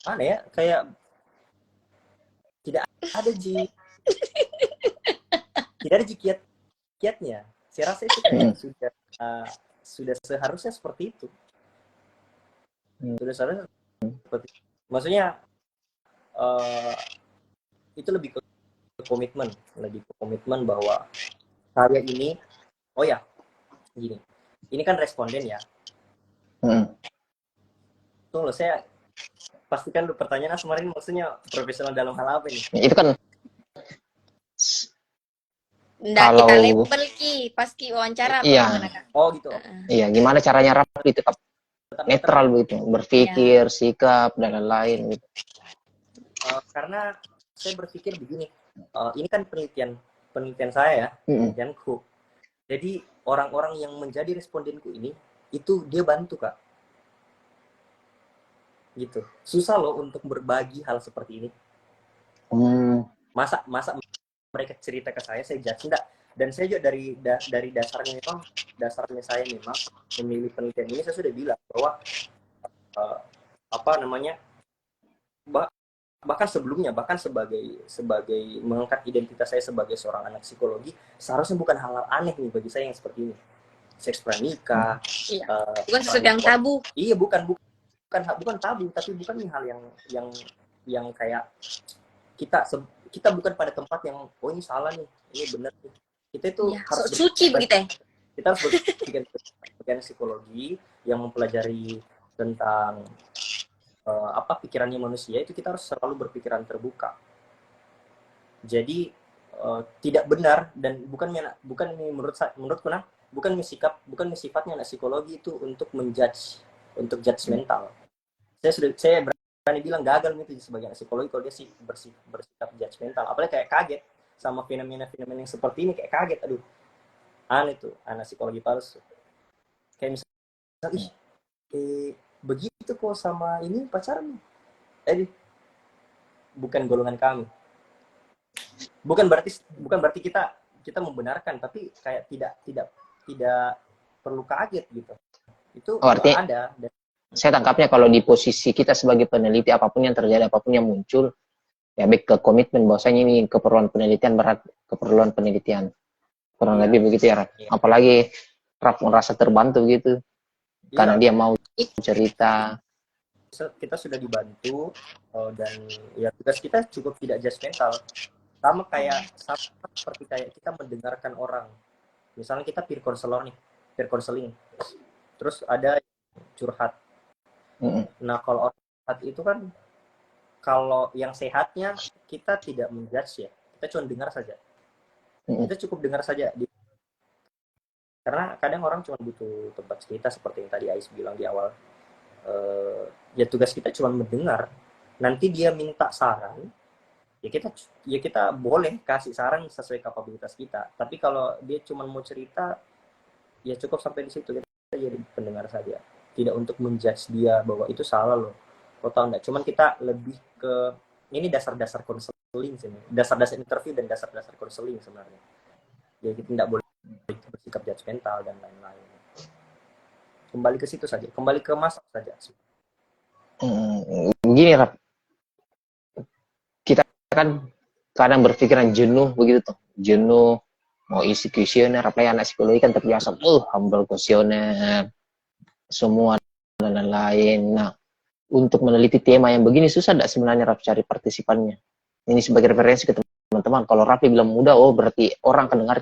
Mana ya? Kayak tidak ada kiatnya. Saya rasa itu kayak sudah seharusnya seperti itu. Sudah seharusnya seperti itu. Maksudnya itu lebih ke komitmen bahwa saya ini, oh ya, gini. Ini kan responden ya. Tunggu, saya pastikan dulu pertanyaan kemarin maksudnya profesional dalam hal apa ini? Itu kan nggak kalau kita label pasti wawancara. Iya. Oh gitu. Iya, gimana caranya Raffi tetap netral begitu, berpikir, sikap dan lain-lain gitu. Karena saya berpikir begini, ini kan penelitian saya ya, penelitianku. Jadi orang-orang yang menjadi respondenku ini, itu dia bantu Kak. Gitu. Susah loh untuk berbagi hal seperti ini. Masa mereka cerita ke saya judge enggak. Dan saya juga dari dasarnya saya memang memilih penelitian ini, saya sudah bilang bahwa bahkan sebagai mengangkat identitas saya sebagai seorang anak psikologi, seharusnya bukan hal aneh nih bagi saya yang seperti ini. Seks pranikah, bukan sesuatu yang tabu. Iya, bukan tabu, tapi bukan hal yang kayak kita bukan pada tempat yang oh ini salah nih, ini benar nih. Kita itu harus suci begitu ya. Kita harus berpikir psikologi yang mempelajari tentang pikirannya manusia, itu kita harus selalu berpikiran terbuka. Jadi tidak benar dan bukan menurutku bukan sifatnya anak psikologi itu untuk menjudge, untuk judgmental. Saya berani bilang gagal itu sebagai anak psikologi kalau dia sih bersikap judgmental. Apalagi kayak kaget sama fenomena-fenomena yang seperti ini, kayak kaget, aduh, aneh tuh anak psikologi palsu. Kayak misalnya, begitu kok sama ini pacaran, bukan golongan kami. Bukan berarti kita membenarkan, tapi kayak tidak perlu kaget gitu. Itu artinya ada. Dan saya tangkapnya kalau di posisi kita sebagai peneliti, apapun yang terjadi, apapun yang muncul, ya baik ke komitmen bahwasanya ini keperluan penelitian berat, keperluan penelitian. Kurang lebih begitu ya, Raf. Apalagi Raf merasa terbantu gitu. Karena dia mau cerita. Kita sudah dibantu dan ya tugas kita cukup tidak judgmental. Sama seperti kayak kita mendengarkan orang. Misalnya kita peer counseling. Terus ada curhat. Nah, kalau orang curhat itu kan, kalau yang sehatnya kita tidak menjudge ya, kita cuma dengar saja. Kita cukup dengar saja. Karena kadang orang cuma butuh tempat cerita seperti yang tadi Ais bilang di awal. Ya tugas kita cuma mendengar. Nanti dia minta saran, ya kita boleh kasih saran sesuai kapabilitas kita. Tapi kalau dia cuma mau cerita, ya cukup sampai di situ. Kita jadi pendengar saja. Tidak untuk menjudge dia bahwa itu salah loh. Lo tau nggak? Cuman kita lebih ke ini dasar-dasar konseling sini, dasar-dasar interview dan dasar-dasar konseling sebenarnya. Ya kita tidak boleh bersikap judgmental dan lain-lain. Kembali ke situ saja, kembali ke masak saja. Begini, Rap. Kita kan kadang berpikiran jenuh begitu tuh, jenuh mau isi kuesioner, apalagi anak psikologi kan terbiasa, humble kuesioner, semua dan lain-lain. Nah, untuk meneliti tema yang begini susah tidak sebenarnya Raf cari partisipannya? Ini sebagai referensi ke teman-teman. Kalau Raffi bilang mudah, oh berarti orang akan dengar.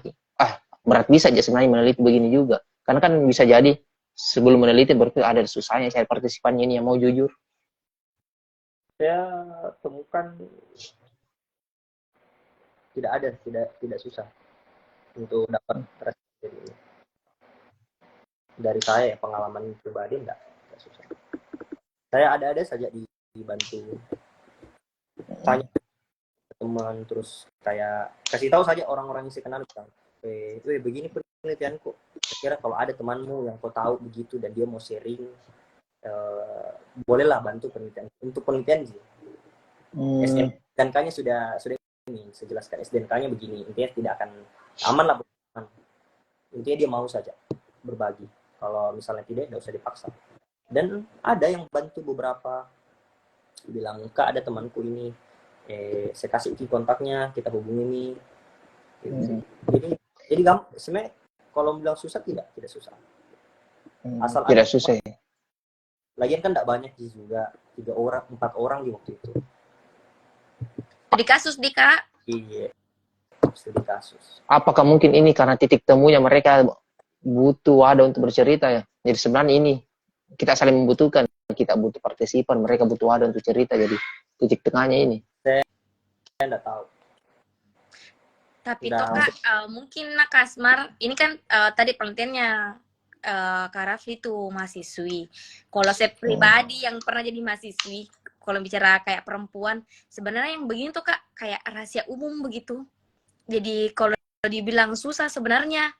Berat bisa aja sebenarnya meneliti begini juga. Karena kan bisa jadi sebelum meneliti berarti ada susahnya cari partisipannya ini yang mau jujur. Saya temukan tidak susah untuk dapat responsi ini. Dari saya pengalaman pribadi tidak susah. Saya ada saja dibantu, tanya teman, terus kayak kasih tahu saja orang-orang yang saya kenal, bilang, begini penelitianku. Kira kalau ada temanmu yang kau tahu begitu dan dia mau sharing, bolehlah bantu penelitian. Untuk penelitian sih, SDNK-nya sudah ini, saya jelaskan SDNK-nya begini, intinya tidak akan aman lah, intinya dia mau saja berbagi. Kalau misalnya tidak usah dipaksa. Dan ada yang bantu beberapa, bilang, Kak ada temanku ini, saya kasih kontaknya, kita hubungi nih. Jadi sebenarnya kalau bilang susah tidak susah. Asal tidak susah. Lagian kan tidak banyak juga, 3 orang, 4 orang di waktu itu. Di kasus di Kak. Iya, studi kasus. Apakah mungkin ini karena titik temunya mereka butuh wadah untuk bercerita ya? Jadi sebenarnya ini kita saling membutuhkan, kita butuh partisipan, mereka butuh wadah untuk cerita, jadi titik tengahnya ini. Saya tidak tahu. Tapi itu Kak, mungkin Kak Asmar, ini kan tadi penelitiannya Kak Raffi itu mahasiswi. Kalau saya pribadi yang pernah jadi mahasiswi, kalau bicara kayak perempuan, sebenarnya yang begini tuh Kak, kayak rahasia umum begitu. Jadi kalau dibilang susah, sebenarnya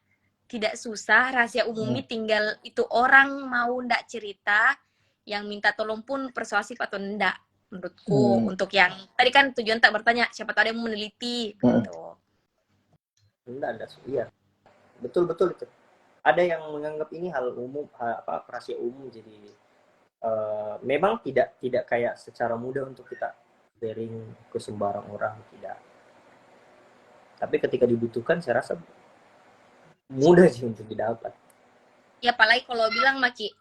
tidak susah, rahasia umumnya tinggal itu orang mau ndak cerita, yang minta tolong pun persuasif atau ndak. Menurutku, untuk yang tadi kan tujuan tak bertanya, siapa tahu ada yang meneliti gitu. Enggak, iya. Betul itu. Ada yang menganggap ini hal umum, rahasia umum, jadi memang tidak kayak secara mudah untuk kita sharing ke sembarang orang, tidak. Tapi ketika dibutuhkan, saya rasa mudah sih untuk didapat. Ya apalagi kalau bilang Maki,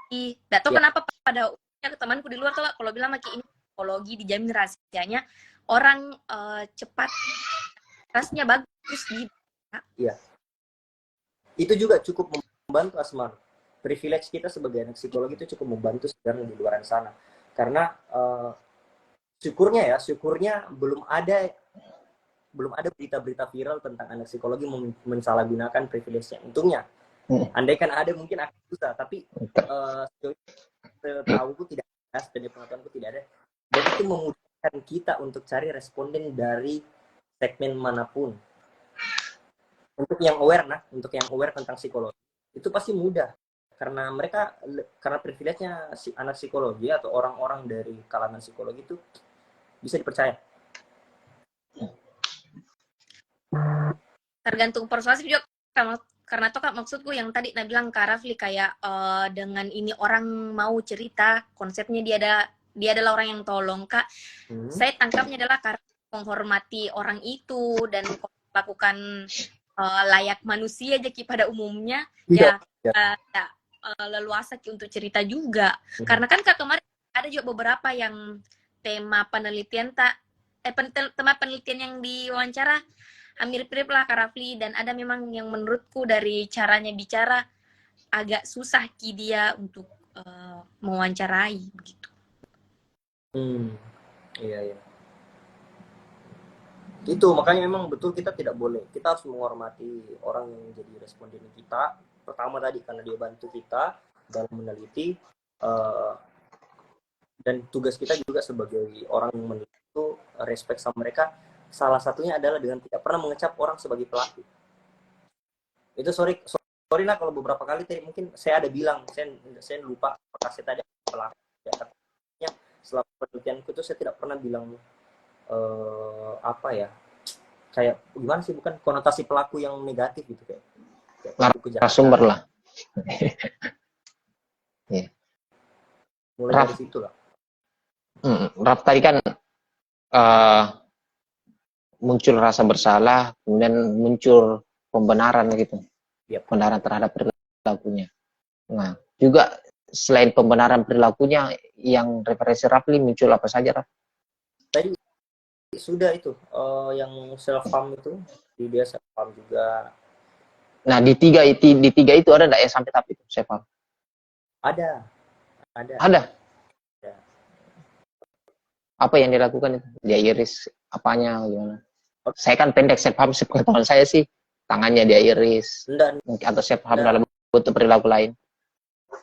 tidak tahu kenapa pada temanku di luar tuh kalau bilang Maki ini psikologi dijamin rahasianya, orang cepat rasanya bagus gitu. Iya. Itu juga cukup membantu Asmar. Privilege kita sebagai anak psikologi itu cukup membantu sebenarnya di luar sana. Karena syukurnya belum ada berita-berita viral tentang anak psikologi mensalahgunakan privilege-nya. Untungnya. Andai kan ada mungkin akan susah, tapi setahuku tidak dari pengetahuanku tidak ada. Dan itu memudahkan kita untuk cari responden dari segmen manapun. Untuk yang aware tentang psikologi, itu pasti mudah. Karena karena privilege-nya anak psikologi atau orang-orang dari kalangan psikologi itu bisa dipercaya. Tergantung persuasif juga, karena tuh Kak, maksudku yang tadi Nah bilang Kak Rafli kayak dengan ini orang mau cerita, konsepnya dia adalah orang yang tolong Kak. Saya tangkapnya adalah karena menghormati orang itu dan lakukan layak manusia aja pada umumnya, ya leluasa untuk cerita juga. Karena kan Kak kemarin ada juga beberapa yang tema penelitian tema penelitian yang diwawancara mirip-mirip lah Kak Rafli, dan ada memang yang menurutku dari caranya bicara agak susah dia untuk mewawancarai begitu. Iya. Itu makanya memang betul kita harus menghormati orang yang jadi responden kita. Pertama tadi karena dia bantu kita dalam meneliti, dan tugas kita juga sebagai orang yang meneliti itu respect sama mereka. Salah satunya adalah dengan tidak pernah mengecap orang sebagai pelaku. Itu sorry lah kalau beberapa kali tadi mungkin saya ada bilang, saya lupa apakah saya tadi pelaku. Ya, selama penelitianku itu saya tidak pernah bilang kayak gimana sih, bukan konotasi pelaku yang negatif gitu, kayak narasumber lah. Yeah. Mulai dari situ lah. Raf tadi kan muncul rasa bersalah, kemudian muncul pembenaran gitu, pembenaran terhadap perilakunya. Nah, juga selain pembenaran perilakunya, yang referensi Rafli muncul apa saja, Raf? Tadi sudah itu yang self harm itu, dia self harm juga. Nah, di tiga itu ada nggak ya sampai tahap itu self harm? Ada. Apa yang dilakukan itu? Dia iris apanya, gimana? Saya kan pendek, self harm sepengetahuan saya sih tangannya dia iris. Enggak. Atau self harm dalam bentuk perilaku lain.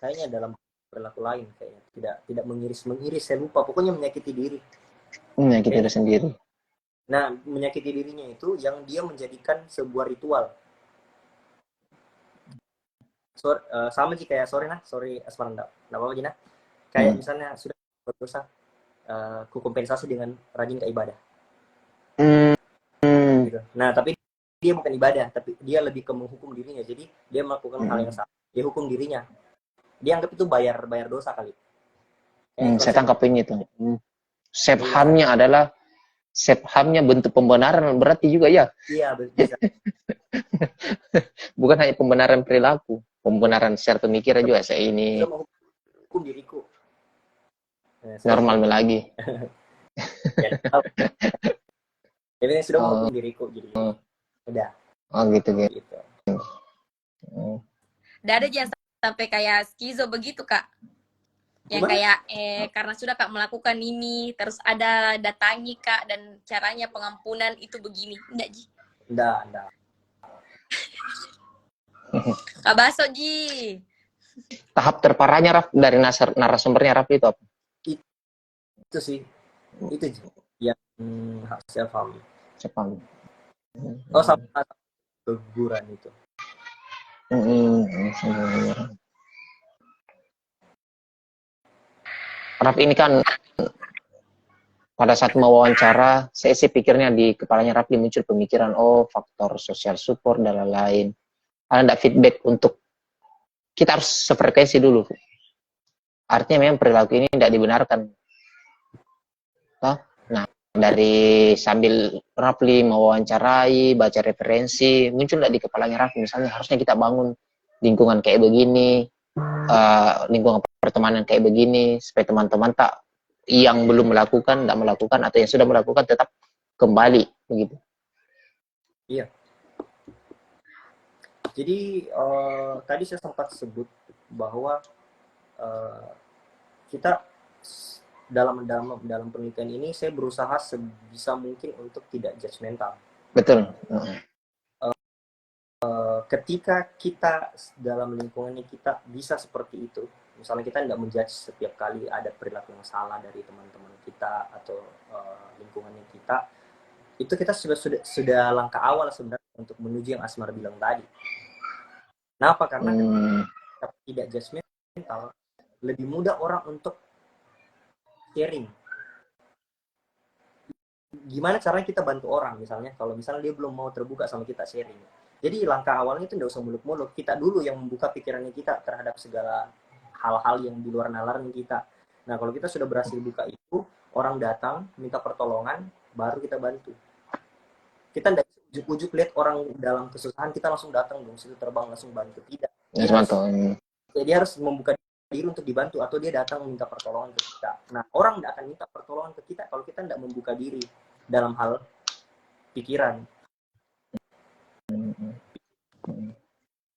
Kayaknya dalam perilaku lain kayaknya. Tidak mengiris, saya lupa. Pokoknya menyakiti diri. Menyakiti diri sendiri. Nah, menyakiti dirinya itu yang dia menjadikan sebuah ritual. Sama sih kayak sorry Asmaranda. Enggak apa-apa Jina. Kayak misalnya sudah berdosa, ku kompensasi dengan rajin ke ibadah. Gitu. Nah, tapi dia bukan ibadah, tapi dia lebih ke menghukum dirinya. Jadi dia melakukan hal yang salah. Dia hukum dirinya. Dia anggap itu bayar dosa kali. Saya tangkap ini tuh. Self harmnya adalah bentuk pembenaran berarti juga ya. Iya, bisa. Bukan hanya pembenaran perilaku, pembenaran secara pemikiran juga. Saya ini hukum diriku. Normal lagi. Jadi sudah menghukum diriku, jadi udah. Oh gitu. Nggak ada jangan sampai kayak skizo begitu Kak. Yang kayak karena sudah Kak melakukan ini, terus ada datangi Kak dan caranya pengampunan itu begini. Enggak Ji? Enggak. Kak Baso Ji. Tahap terparahnya Raf dari narasumbernya Raf itu apa? Itu sih. Itu Ji. Yang self harm. Oh, sama teguran itu. Raf ini kan pada saat mewawancara, saya sih pikirnya di kepalanya Rafli muncul pemikiran, faktor social support dan lain-lain. Ada enggak feedback untuk kita harus sefrekuensi dulu? Artinya memang perilaku ini tidak dibenarkan. Nah, dari sambil Rafli mewawancarai, baca referensi, muncul enggak di kepalanya Rafli, misalnya harusnya kita bangun lingkungan kayak begini, lingkungan pertemanan kayak begini, supaya teman-teman yang belum melakukan, tidak melakukan, atau yang sudah melakukan tetap kembali begitu. Iya. Jadi tadi saya sempat sebut bahwa kita dalam penelitian ini saya berusaha sebisa mungkin untuk tidak judgmental. Betul. Ketika kita dalam lingkungannya kita bisa seperti itu, Misalnya kita nggak menjudge setiap kali ada perilaku yang salah dari teman-teman kita atau lingkungannya kita, itu kita sudah langkah awal sebenarnya untuk menuju yang Asmar bilang tadi. Kenapa? Karena kita tidak judgmental, lebih mudah orang untuk sharing. Gimana caranya kita bantu orang, misalnya kalau misalnya dia belum mau terbuka sama kita sharing. Jadi langkah awalnya itu nggak usah muluk-muluk, kita dulu yang membuka pikirannya kita terhadap segala hal-hal yang di luar nalarnya kita. Nah, kalau kita sudah berhasil buka itu, orang datang minta pertolongan, baru kita bantu. Kita nggak ujuk-ujuk lihat orang dalam kesusahan, kita langsung datang dong, situ terbang langsung bantu. Tidak. Dia harus membuka diri untuk dibantu, atau dia datang minta pertolongan ke kita. Nah, orang nggak akan minta pertolongan ke kita kalau kita nggak membuka diri dalam hal pikiran.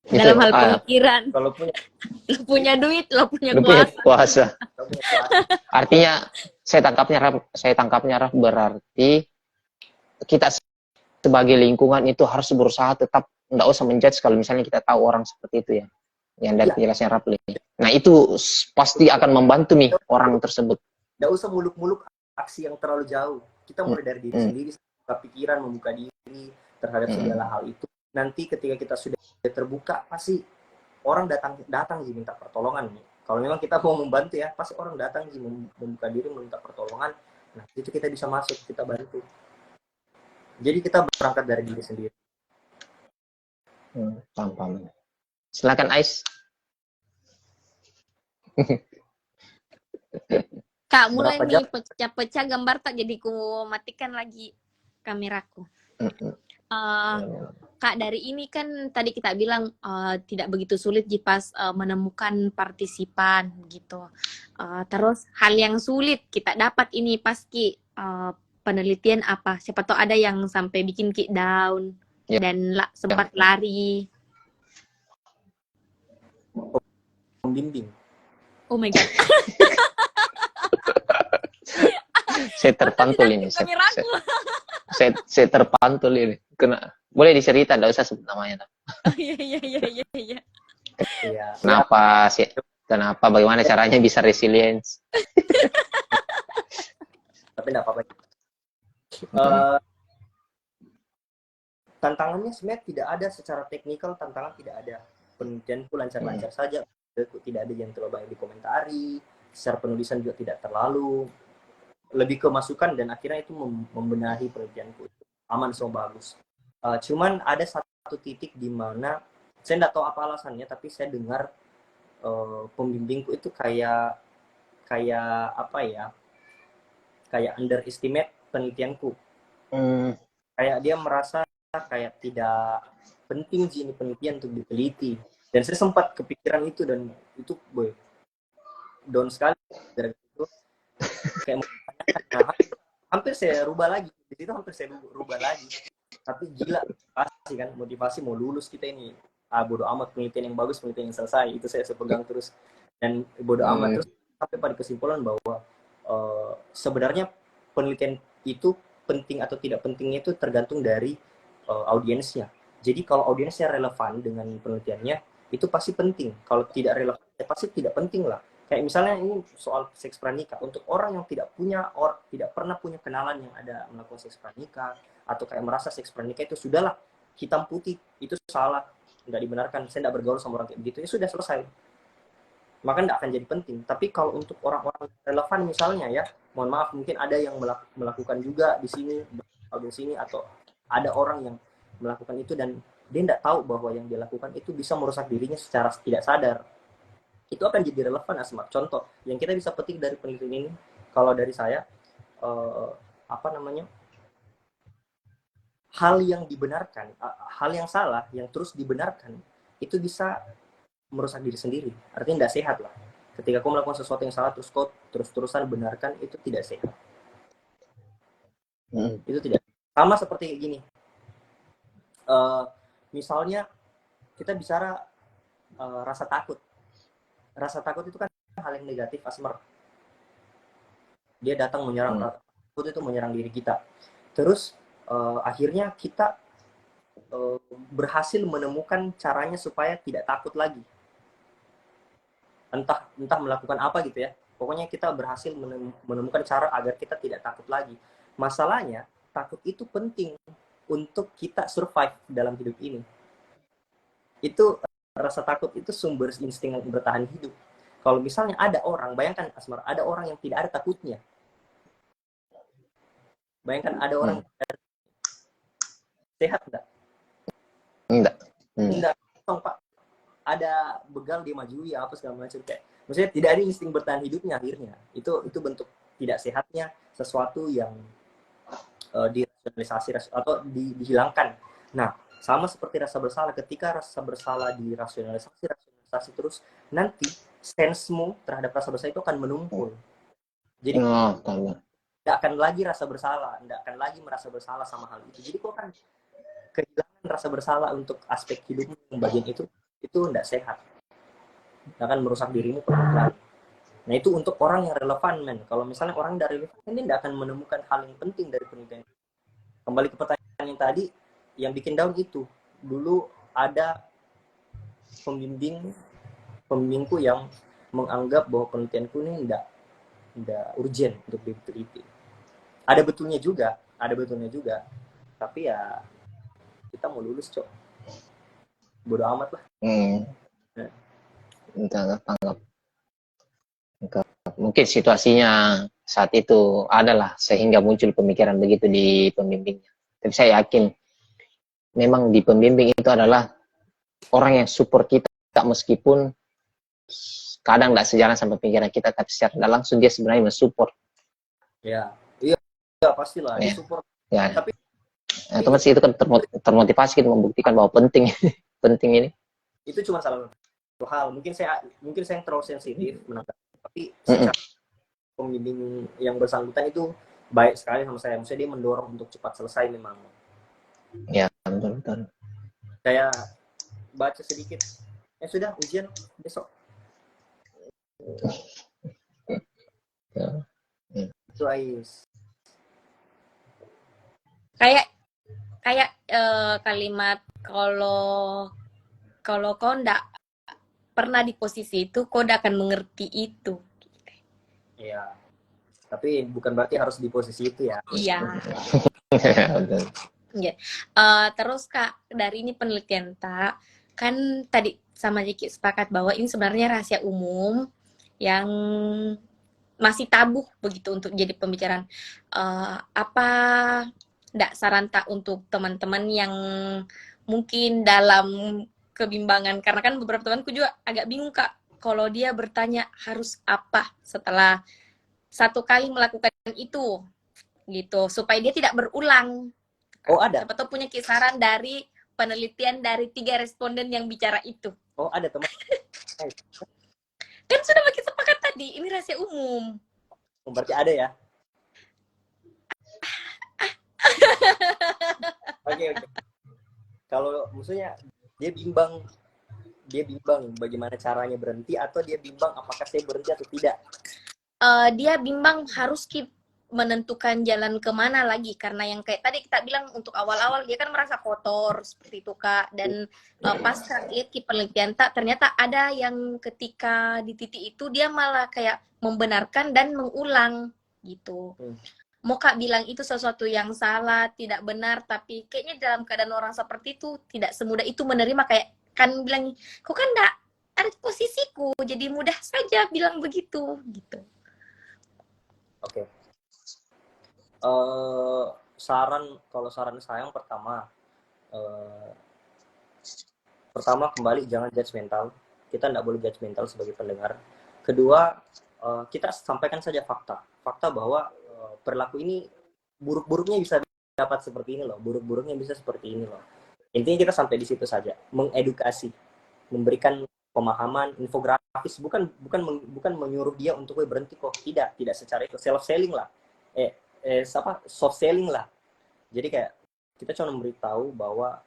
Dalam hal pemikiran. Kalau punya duit, lo punya kuasa. Artinya saya tangkapnya Raf, berarti kita sebagai lingkungan itu harus berusaha tetap nggak usah menjudge kalau misalnya kita tahu orang seperti itu ya. Yang dari penjelasan Raf. Nah, itu pasti akan membantu nih orang tersebut. Nggak usah muluk-muluk aksi yang terlalu jauh. Kita mulai dari diri sendiri, membuka pikiran, membuka diri terhadap segala hal itu. Nanti ketika kita sudah terbuka, pasti orang datang minta pertolongan nih. Kalau memang kita mau membantu ya, pasti orang datang membuka diri, meminta pertolongan. Nah, itu kita bisa masuk, kita bantu. Jadi kita berangkat dari diri sendiri. Paham. Silakan Ais. Kak, mulai nih pecah-pecah gambar tak, jadi ku matikan lagi kameraku. Kak, dari ini kan tadi kita bilang tidak begitu sulit pas menemukan partisipan gitu. Terus hal yang sulit kita dapat ini pasti penelitian apa? Siapa tahu ada yang sampai bikin Ki down dan sempat lari. Pembimbing. Oh my god. Saya terpantul ini. Saya terpantul ini. Boleh dicerita, enggak usah sebut namanya. Iya. Kenapa sih? Kenapa? Bagaimana caranya bisa resilience? Tapi enggak apa-apa. Tantangannya sebenarnya tidak ada secara teknikal, tantangan tidak ada. Penelitianku lancar-lancar saja. Tidak ada yang terlalu banyak dikomentari. Secara penulisan juga tidak terlalu. Lebih ke masukan dan akhirnya itu membenahi penelitianku. Aman, semua bagus. Cuman ada satu titik di mana saya nggak tahu apa alasannya, tapi saya dengar pembimbingku itu kayak apa ya? Kayak underestimate penelitianku. Kayak dia merasa kayak tidak penting sih ini penelitian untuk diteliti. Dan saya sempat kepikiran itu, dan itu down sekali dari itu. Kayak hampir saya rubah lagi. Di situ hampir saya rubah lagi. Tapi gila, pasti kan motivasi mau lulus kita ini. Bodo amat, penelitian yang bagus, penelitian yang selesai. Itu saya pegang terus. Dan bodo amat terus sampai pada kesimpulan bahwa sebenarnya penelitian itu penting atau tidak pentingnya itu tergantung dari audiensnya. Jadi kalau audiensnya relevan dengan penelitiannya, itu pasti penting. Kalau tidak relevan, ya pasti tidak penting lah. Kayak misalnya ini soal seks pranikah. Untuk orang yang tidak pernah punya kenalan yang ada melakukan seks pranikah, atau kayak merasa seks pranikah itu sudahlah hitam putih, itu salah, nggak dibenarkan, saya nggak bergaul sama orang kayak begitu, ya sudah selesai. Maka nggak akan jadi penting. Tapi kalau untuk orang-orang relevan misalnya ya, mohon maaf mungkin ada yang melakukan juga di sini, atau ada orang yang melakukan itu dan dia nggak tahu bahwa yang dia lakukan itu bisa merusak dirinya secara tidak sadar. Itu akan jadi relevan, Asmar. Contoh yang kita bisa petik dari penelitian ini, kalau dari saya, hal yang dibenarkan, hal yang salah yang terus dibenarkan itu bisa merusak diri sendiri. Artinya tidak sehat lah. Ketika kau melakukan sesuatu yang salah terus kau terus-terusan benarkan, itu tidak sehat. Itu tidak. Sama seperti gini. Misalnya kita bicara rasa takut. Rasa takut itu kan hal yang negatif, Asmar. Dia datang menyerang, takut itu menyerang diri kita. Terus akhirnya kita berhasil menemukan caranya supaya tidak takut lagi. entah melakukan apa gitu ya. Pokoknya kita berhasil menemukan cara agar kita tidak takut lagi. Masalahnya, takut itu penting untuk kita survive dalam hidup ini. Itu rasa takut itu sumber insting bertahan hidup. Kalau misalnya ada orang, bayangkan Asmar, ada orang yang tidak ada takutnya. Bayangkan ada orang sehat enggak? Enggak. Enggak, Pak. Ada begal dia maju ya apa segala macam kayak. Maksudnya tidak ada insting bertahan hidupnya akhirnya. Itu bentuk tidak sehatnya sesuatu yang dirasionalisasi atau dihilangkan. Nah, sama seperti rasa bersalah, ketika rasa bersalah dirasionalisasi terus, nanti sense-mu terhadap rasa bersalah itu akan menumpul. Jadi tidak akan lagi rasa bersalah, tidak akan lagi merasa bersalah sama hal itu. Jadi kok kan kehilangan rasa bersalah untuk aspek hidupmu yang bagian itu tidak sehat. Akan merusak dirimu pelan-pelan. Nah, itu untuk orang yang relevan, men. Kalau misalnya orang dari relevan, ini tidak akan menemukan hal yang penting dari penelitian. Kembali ke pertanyaan yang tadi, yang bikin down itu. Dulu ada pembimbingku yang menganggap bahwa penelitianku ini tidak urgent untuk diteliti. Ada betulnya juga. Tapi ya, kita mau lulus, Cok. Bodo amat lah. Mungkin situasinya saat itu adalah sehingga muncul pemikiran begitu di pembimbingnya. Tapi saya yakin memang di pembimbing itu adalah orang yang support kita meskipun kadang tidak sejalan sama pikiran kita, tapi secara tidak langsung dia sebenarnya mensupport. Iya, pastilah dia support. Ya. Tapi otomatis itu kan termotivasi kita membuktikan bahwa penting ini. Itu cuma salah satu hal. Mungkin saya yang terlalu sensitif menanggapi, tapi secara pembimbing yang bersangkutan itu baik sekali sama saya. Maksudnya dia mendorong untuk cepat selesai memang. Ya, betul. Saya baca sedikit. Sudah ujian besok. Itu Ais. Kayak kalimat kalau kau ndak pernah di posisi itu, kau ndak akan mengerti itu. Iya. Tapi bukan berarti harus di posisi itu ya. Iya. Ya. Terus Kak, dari ini penelitian tak, kan tadi sama Jiki sepakat bahwa ini sebenarnya rahasia umum yang masih tabu begitu untuk jadi pembicaraan. Apa ndak saran tak untuk teman-teman yang mungkin dalam kebimbangan, karena kan beberapa temanku juga agak bingung Kak, kalau dia bertanya harus apa setelah satu kali melakukan itu gitu, supaya dia tidak berulang. Oh, ada. Siapa tahu punya kisaran dari penelitian dari 3 responden yang bicara itu. Oh, ada teman. Kan sudah makin sepakat tadi, ini rahasia umum. Berarti ada ya? Oke. Kalau maksudnya dia bimbang bagaimana caranya berhenti, atau dia bimbang apakah saya berhenti atau tidak? Dia bimbang harus menentukan jalan kemana lagi, karena yang kayak tadi kita bilang untuk awal-awal dia kan merasa kotor seperti itu Kak, dan pas lihat di penelitian tak, ternyata ada yang ketika di titik itu dia malah kayak membenarkan dan mengulang gitu. Mau Kak bilang itu sesuatu yang salah, tidak benar, tapi kayaknya dalam keadaan orang seperti itu tidak semudah itu menerima, kayak kan bilang, kok kan enggak ada di posisiku, jadi mudah saja bilang begitu gitu. Oke. Kalau saran saya yang pertama kembali jangan judgmental. Kita tidak boleh judgmental sebagai pendengar. Kedua, kita sampaikan saja fakta bahwa perilaku ini buruk-buruknya bisa dapat seperti ini loh, buruk-buruknya bisa seperti ini loh. Intinya kita sampai di situ saja, mengedukasi, memberikan pemahaman, infografis, bukan menyuruh dia untuk berhenti kok, tidak secara itu, self selling lah, soft selling lah. Jadi kayak kita cuma memberitahu bahwa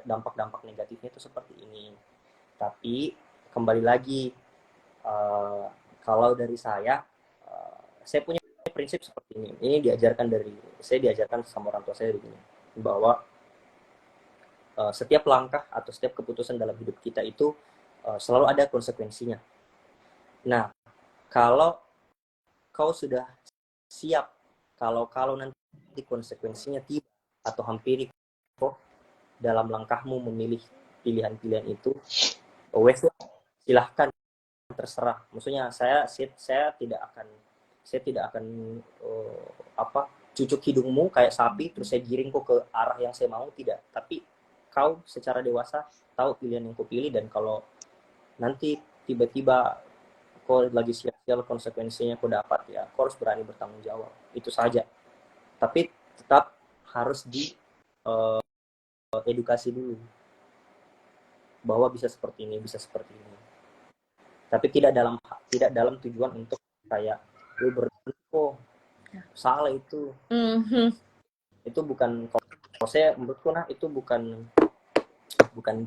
dampak-dampak negatifnya itu seperti ini. Tapi kembali lagi, kalau dari saya punya prinsip seperti ini. Ini saya diajarkan sama orang tua saya begini, bahwa setiap langkah atau setiap keputusan dalam hidup kita itu selalu ada konsekuensinya. Nah, kalau kau sudah siap, kalau nanti konsekuensinya tiba atau hampiri kok dalam langkahmu memilih pilihan-pilihan itu, wes silahkan, terserah. Maksudnya saya tidak akan cucuk hidungmu kayak sapi terus saya giring kok ke arah yang saya mau, tidak. Tapi kau secara dewasa tahu pilihan yang kau pilih, dan kalau nanti tiba-tiba kau lagi sial-sial konsekuensinya kau dapat, ya kau harus berani bertanggung jawab, itu saja. Tapi tetap harus di edukasi dulu bahwa bisa seperti ini, bisa seperti ini. Tapi tidak dalam tujuan untuk kayak lu kok salah itu. Itu bukan, kalau saya menurutku itu bukan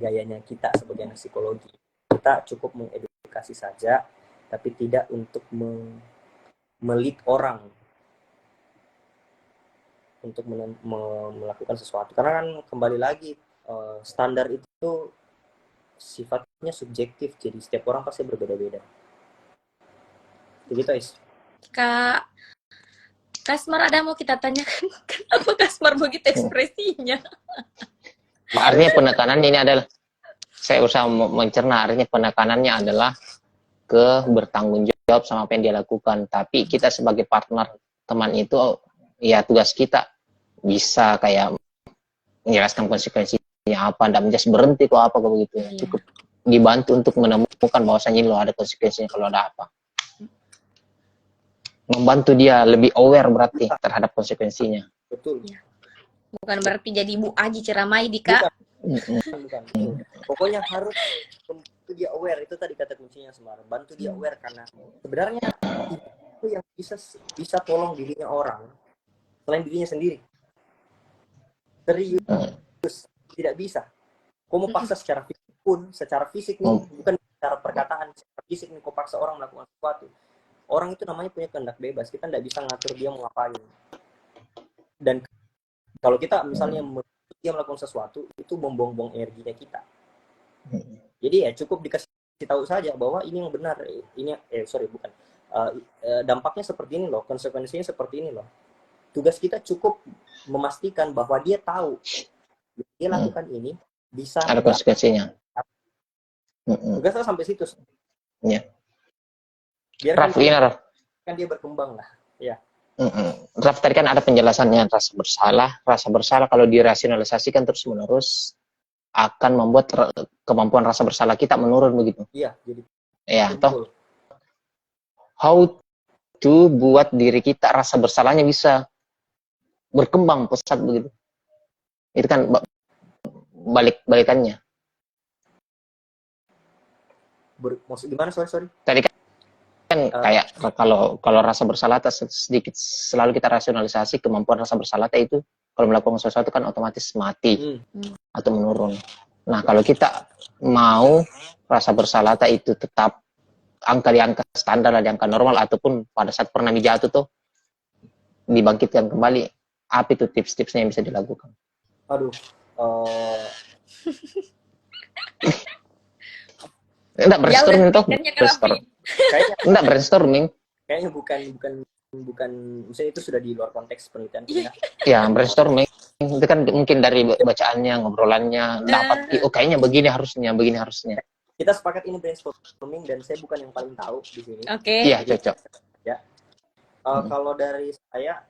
gayanya kita sebagai anak psikologi. Kita cukup mengedukasi saja, tapi tidak untuk melit orang untuk melakukan sesuatu. Karena kan kembali lagi standar itu sifatnya subjektif, jadi setiap orang pasti berbeda-beda. Jadi guys, Kak Kasmar ada mau kita tanyakan, kenapa Kasmar begitu ekspresinya? Artinya penekanan ini adalah, saya usaha mencerna, artinya penekanannya adalah ke bertanggung jawab sama apa yang dia lakukan. Tapi kita sebagai partner teman itu, ya tugas kita bisa kayak menjelaskan konsekuensinya apa, tidak menjadi berhenti kok apa kok begitu. Cukup dibantu untuk menemukan bahwasanya lo ada konsekuensinya kalau ada apa. Membantu dia lebih aware berarti terhadap konsekuensinya. betul. Bukan berarti jadi Bu Aji ceramai di Kak. Bukan. Pokoknya harus bantu dia aware, itu tadi kata kuncinya Semar. Bantu dia aware, karena sebenarnya itu yang bisa tolong dirinya orang selain dirinya sendiri. Serius, tidak bisa. Kau mau paksa secara fisik pun, secara fisik nih, bukan secara perkataan, secara fisik nih kau paksa orang melakukan sesuatu. Orang itu namanya punya kehendak bebas, kita tidak bisa ngatur dia mau ngapain. Dan kalau kita misalnya dia melakukan sesuatu, itu buang-buang energinya kita. Jadi ya cukup dikasih tahu saja bahwa ini yang benar, dampaknya seperti ini loh, konsekuensinya seperti ini loh. Tugas kita cukup memastikan bahwa dia tahu dia lakukan ini bisa ada konsekuensinya. Tugasnya sampai situ. Ya. Biar Raf, kan dia berkembang lah. Ya. Raf, tadi kan ada penjelasannya rasa bersalah kalau dirasionalisasikan terus menerus akan membuat kemampuan rasa bersalah kita menurun begitu. Iya, jadi ya toh how to buat diri kita rasa bersalahnya bisa berkembang pesat begitu. Itu kan balikannya. Maksud gimana? Sorry. Tadi kan kayak kalau rasa bersalah sedikit selalu kita rasionalisasi, kemampuan rasa bersalah itu kalau melakukan sesuatu kan otomatis mati atau menurun. Nah, kalau kita mau rasa bersalah itu tetap di angka standar, di angka normal, ataupun pada saat pernah jatuh tuh dibangkitkan kembali, apa itu tips-tipsnya yang bisa dilakukan? Aduh, enggak brainstorming toh? Enggak brainstorming. Kayaknya bukan, misalnya itu sudah di luar konteks penelitian kita. Ya, brainstorming itu kan mungkin dari bacaannya, ngobrolannya, dapat, kayaknya begini harusnya. Kita sepakat ini brainstorming, dan saya bukan yang paling tahu di sini. Oke. Iya, cocok. Ya. Kalau dari saya,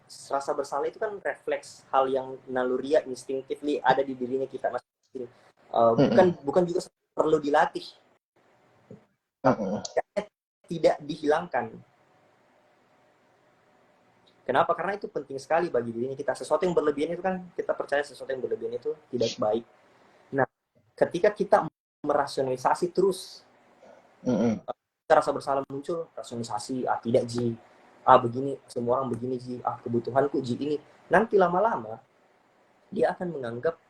rasa bersalah itu kan refleks hal yang naluriah, instinctively ada di dirinya kita masing-masing. Bukan juga perlu dilatih. Tidak dihilangkan. Kenapa? Karena itu penting sekali bagi dirinya kita. Sesuatu yang berlebihan itu kan, kita percaya sesuatu yang berlebihan itu tidak baik. Nah, ketika kita merasionalisasi terus, rasa bersalah muncul, rasionalisasi, tidak Ji, begini, semua orang begini Ji, kebutuhanku Ji ini. Nanti lama-lama dia akan menganggap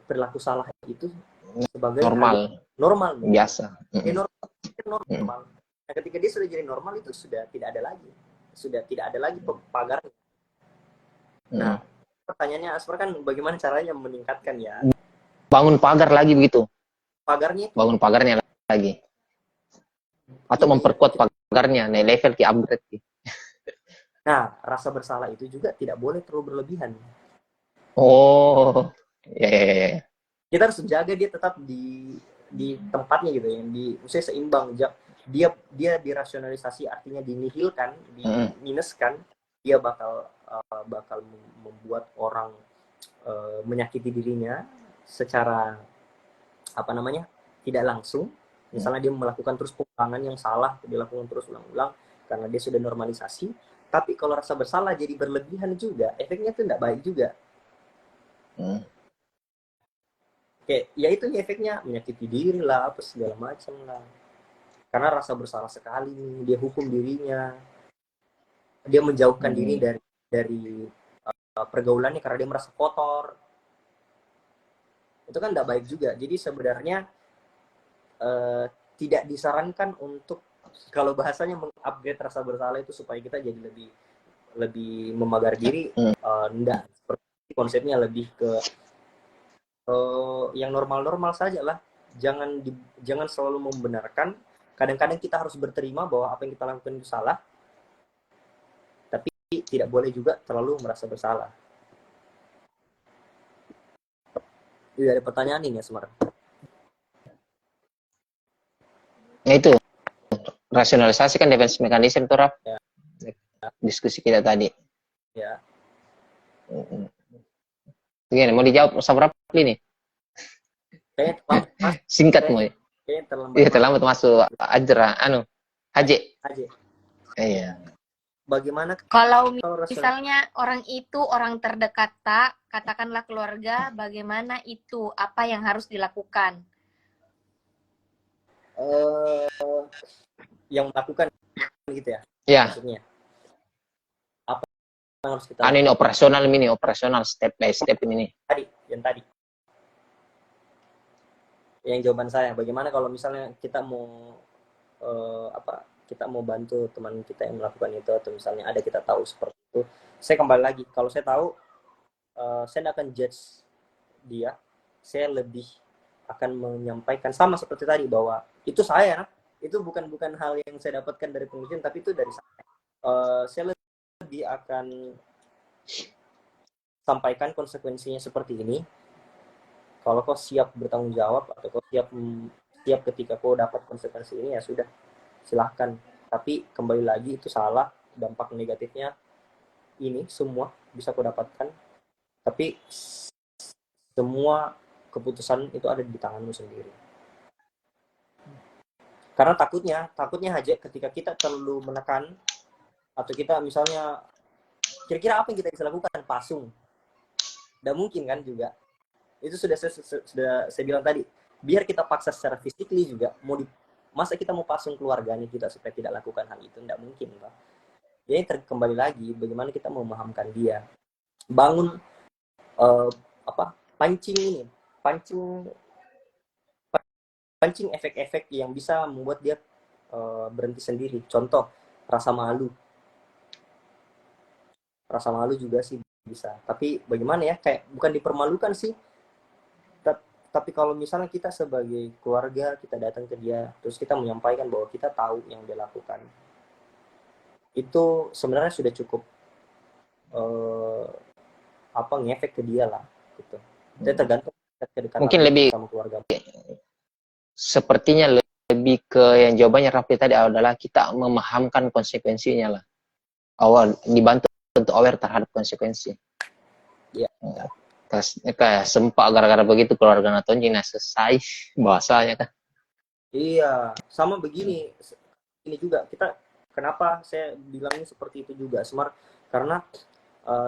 perilaku salah itu sebagai normal biasa. Normal. Nah, ketika dia sudah jadi normal, itu sudah tidak ada lagi pagarnya. Nah, pertanyaannya Asmar kan bagaimana caranya meningkatkan ya? Bangun pagar lagi begitu. Pagarnya? Bangun pagarnya lagi. Atau memperkuat pagarnya, naik level ke upgrade ki. Nah, rasa bersalah itu juga tidak boleh terlalu berlebihan. Oh, ya, ya, ya, ya. Kita harus menjaga dia tetap di tempatnya gitu ya, di usia seimbang. Dia dirasionalisasi, artinya dinihilkan, diminuskan, dia bakal membuat orang menyakiti dirinya secara apa namanya, tidak langsung. Misalnya dia melakukan terus pengulangan yang salah, dilakukan terus ulang-ulang karena dia sudah normalisasi. Tapi kalau rasa bersalah jadi berlebihan juga, efeknya itu tidak baik juga. Kayak ya itu efeknya menyakiti diri lah, apa segala macam lah. Karena rasa bersalah sekali nih, dia hukum dirinya, dia menjauhkan diri dari pergaulannya karena dia merasa kotor. Itu kan tidak baik juga. Jadi sebenarnya tidak disarankan untuk, kalau bahasanya mengupgrade rasa bersalah itu supaya kita jadi lebih memagar diri. Enggak, seperti konsepnya lebih ke yang normal-normal saja lah. Jangan selalu membenarkan. Kadang-kadang kita harus berterima bahwa apa yang kita lakukan itu salah, tapi tidak boleh juga terlalu merasa bersalah. Jadi ada pertanyaan ini ya, Semar. Nah itu rasionalisasi kan defense mechanism tuh, Raf. Ya. Diskusi kita tadi. Ya. Gini, mau dijawab sama Raf ini? Singkat mau. Iya, terlambat masuk Ajra, Haji. Iya. Bagaimana kalau misalnya orang itu orang terdekat, tak katakanlah keluarga, bagaimana itu, apa yang harus dilakukan? Yang melakukan gitu ya? Ya. Maksudnya apa yang harus kita ini operasional step by step ini. Tadi. Yang jawaban saya, bagaimana kalau misalnya kita mau kita mau bantu teman kita yang melakukan itu, atau misalnya ada kita tahu seperti itu. Saya kembali lagi, kalau saya tahu, saya tidak akan judge dia. Saya lebih akan menyampaikan sama seperti tadi, bahwa itu saya, itu bukan hal yang saya dapatkan dari penelitian, tapi itu dari saya. Saya lebih akan sampaikan konsekuensinya seperti ini. Kalau kau siap bertanggung jawab, atau kau siap ketika kau dapat konsekuensi ini, ya sudah, silahkan. Tapi kembali lagi, itu salah, dampak negatifnya ini semua bisa kau dapatkan, tapi semua keputusan itu ada di tanganmu sendiri. Karena takutnya aja ketika kita terlalu menekan, atau kita misalnya kira-kira apa yang kita bisa lakukan, pasung, tidak mungkin kan juga. Itu sudah saya bilang tadi, biar kita paksa secara physically juga, masa kita mau pasung keluarganya kita supaya tidak lakukan hal itu, tidak mungkin, Pak. Jadi kembali lagi, bagaimana kita memahamkan dia, bangun pancing efek-efek yang bisa membuat dia berhenti sendiri. Contoh, rasa malu juga sih bisa. Tapi bagaimana ya, kayak bukan dipermalukan sih, tapi kalau misalnya kita sebagai keluarga, kita datang ke dia, terus kita menyampaikan bahwa kita tahu yang dia lakukan, itu sebenarnya sudah cukup ngefek ke dia lah, gitu. Itu tergantung kedekatan mungkin lebih sama keluarga. Sepertinya lebih ke yang jawabannya Raffi tadi adalah kita memahamkan konsekuensinya lah. Awal dibantu untuk aware terhadap konsekuensi. Iya. Kayak sempak gara-gara begitu keluarga Natonji selesai bahasanya kan. Iya, sama begini. Ini juga kita, kenapa saya bilangnya seperti itu juga, Semar? Karena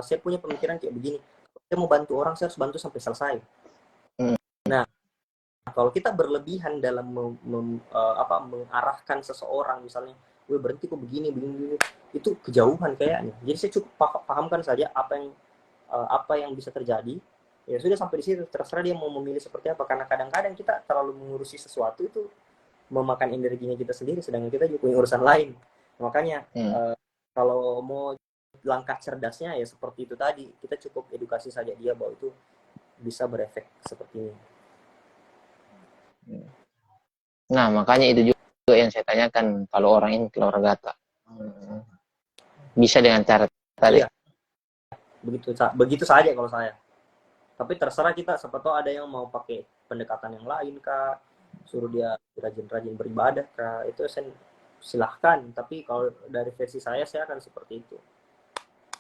saya punya pemikiran kayak begini. Saya mau bantu orang, saya harus bantu sampai selesai. Nah, kalau kita berlebihan dalam mengarahkan seseorang, misalnya, gue berhenti kok begini, itu kejauhan kayaknya. Jadi saya cukup pahamkan saja apa yang bisa terjadi. Ya sudah, sampai di situ, terserah dia mau memilih seperti apa. Karena kadang-kadang kita terlalu mengurusi sesuatu itu memakan energinya kita sendiri, sedangkan kita juga punya urusan lain. Makanya kalau mau langkah cerdasnya ya seperti itu tadi, kita cukup edukasi saja dia bahwa itu bisa berefek seperti ini. Nah, makanya itu yang saya tanyakan, kalau orang ini keluarga tak bisa dengan cara tadi. Iya, begitu saja kalau saya. Tapi terserah kita, siapa tahu ada yang mau pakai pendekatan yang lain kak, suruh dia rajin-rajin beribadah kak, itu silahkan. Tapi kalau dari versi saya akan seperti itu.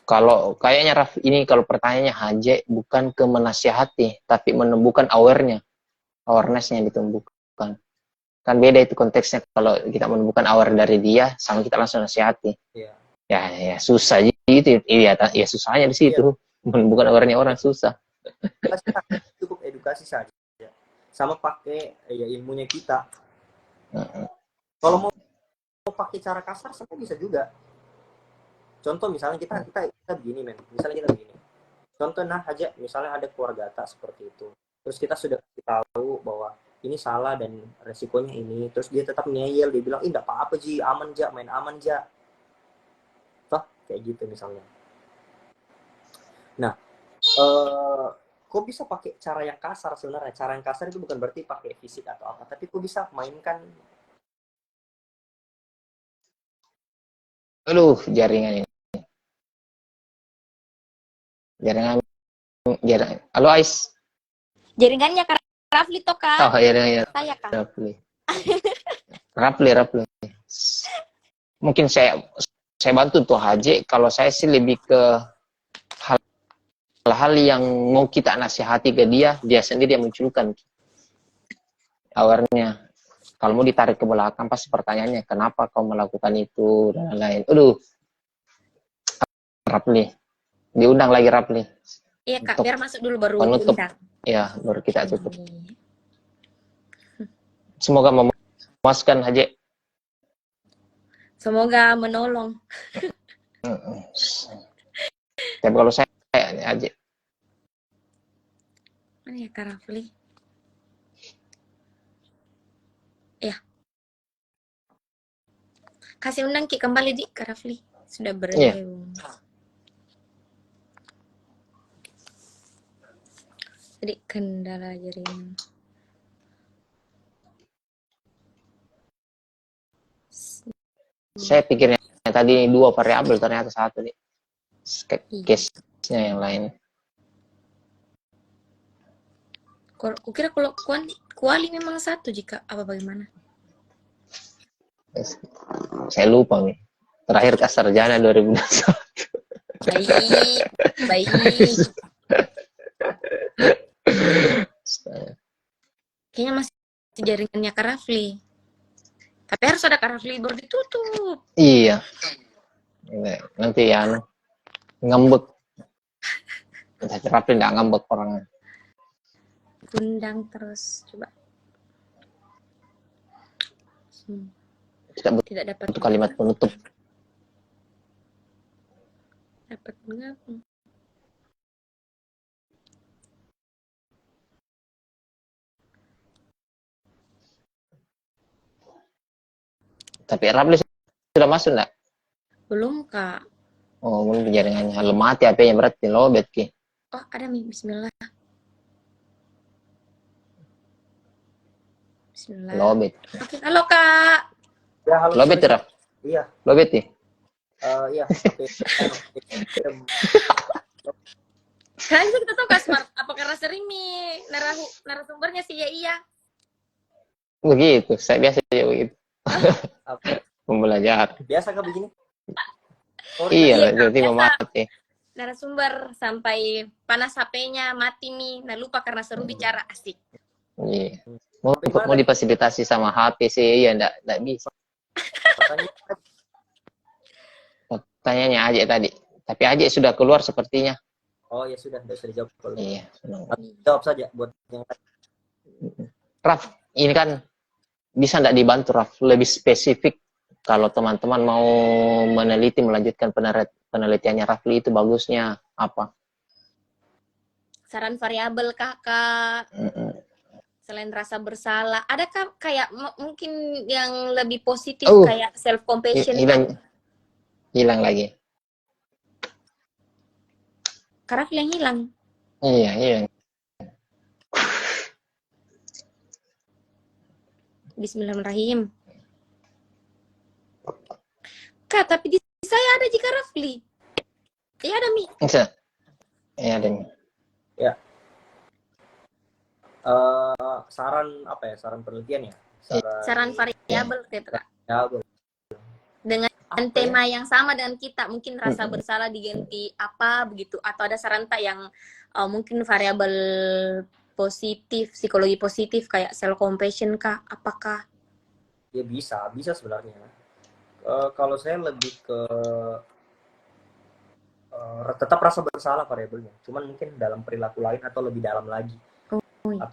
Kalau kayaknya Raf, ini kalau pertanyaannya Haje bukan ke menasihati, tapi menemukan awareness-nya ditumbuhkan. Kan beda itu konteksnya kalau kita menemukan aware dari dia, sama kita langsung nasihati. Iya. Ya susah gitu. Iya, ya susahnya di situ. Iya. Menemukan awareness orang susah. Cukup edukasi saja. Sama pakai ya ilmunya kita. Kalau mau pakai cara kasar, saya bisa juga. Contoh misalnya kita begini men, misalnya kita begini. Contoh aja, misalnya ada keluarga tak seperti itu. Terus kita sudah tahu bahwa ini salah dan resikonya ini. Terus dia tetap ngeyel, dia bilang, enggak apa-apa Ji, aman Ja, main aman Ja. Toh, kayak gitu misalnya. Nah, kok bisa pakai cara yang kasar sebenarnya? Cara yang kasar itu bukan berarti pakai fisik atau apa, tapi kok bisa mainkan. Aduh, jaringan ini. Jaringan. Halo Ais. Jaringannya Kak Rafli toh Kak. Oh iya. Saya Kak. Rafli. Mungkin saya bantu tuh Haji. Kalau saya sih lebih ke hal-hal yang mau kita nasihati ke dia sendiri yang munculkan awarnya. Kalau mau ditarik ke belakang pasti pertanyaannya kenapa kau melakukan itu dan lain-lain. Aduh, Rafli, diundang lagi Rafli. Iya Kak, biar masuk dulu baru penutup. diundang. Ya, baru kita tutup. Semoga memuaskan Haji. Semoga menolong. Tapi kalau saya Haji. Mana ya Kak Rafli? Ya. Kasih undang Ki kembali di Kak Rafli. Sudah bergabung. Jadi kendala jaringan. Saya pikirnya tadi 2 variabel, ternyata 1 nih. Case-nya yang lain. Kukira kalau kuali memang 1 jika apa bagaimana? Saya lupa nih. Terakhir Kasarjana 2021. Baik. Kayaknya masih jaringannya Kak Rafli. Tapi harus ada Kak Rafli baru ditutup. Iya. Nanti ya ngambek. Rafli nggak ngambek orangnya. Undang terus coba. Tidak dapat untuk kalimat penutup. Dapat mengapa? Tapi Rafli sudah masuk enggak? Belum Kak. Oh, belum jaringannya. Lemah hati HP-nya berarti lowbat Ki. Oh, ada nih. Bismillah. Bismillah. Lowbat. Oke, halo Kak. Ya, halo. Lowbat ya, Raf? Iya. Lowbat ya? Iya. Kan kita tahu Kak Smart, apa karena sering nih narasumbernya sih ya iya. Begitu, saya biasa aja begitu. Apa? Pembelajaran. Biasa kah begini? Iya, Kak, jadi biasa. mati. Narasumber sampai panas HP-nya mati nih, nah lupa karena seru bicara asik. Iya. Mau difasilitasi sama HP sih, ya enggak bisa. Pertanyaannya Ajek tadi. Tapi Ajek sudah keluar sepertinya. Oh ya sudah dijawab. Iya. Jawab saja buat yang lain. Raf, ini kan bisa enggak dibantu Raf lebih spesifik kalau teman-teman mau meneliti melanjutkan penelitiannya Rafli itu bagusnya apa? Saran variabel Kakak. Selain rasa bersalah, adakah kayak mungkin yang lebih positif kayak self compassion? Hilang lagi. Karena yang hilang. Iya. Bismillahirrahmanirrahim. Kak, tapi di saya ada jika Rafli. Iya ada Mi. Bisa. Ya, ada. Ya. Saran apa ya? Saran penelitian ya? Saran variabel gitu Kak. Ya, Dengan apa ya? tema yang sama dengan kita, mungkin rasa bersalah diganti apa begitu, atau ada saran tak yang mungkin variabel positif, psikologi positif kayak self compassion kah, apakah? Ya bisa sebenarnya. Kalau saya lebih ke tetap rasa bersalah variabelnya, cuman mungkin dalam perilaku lain atau lebih dalam lagi, Oh, iya. atau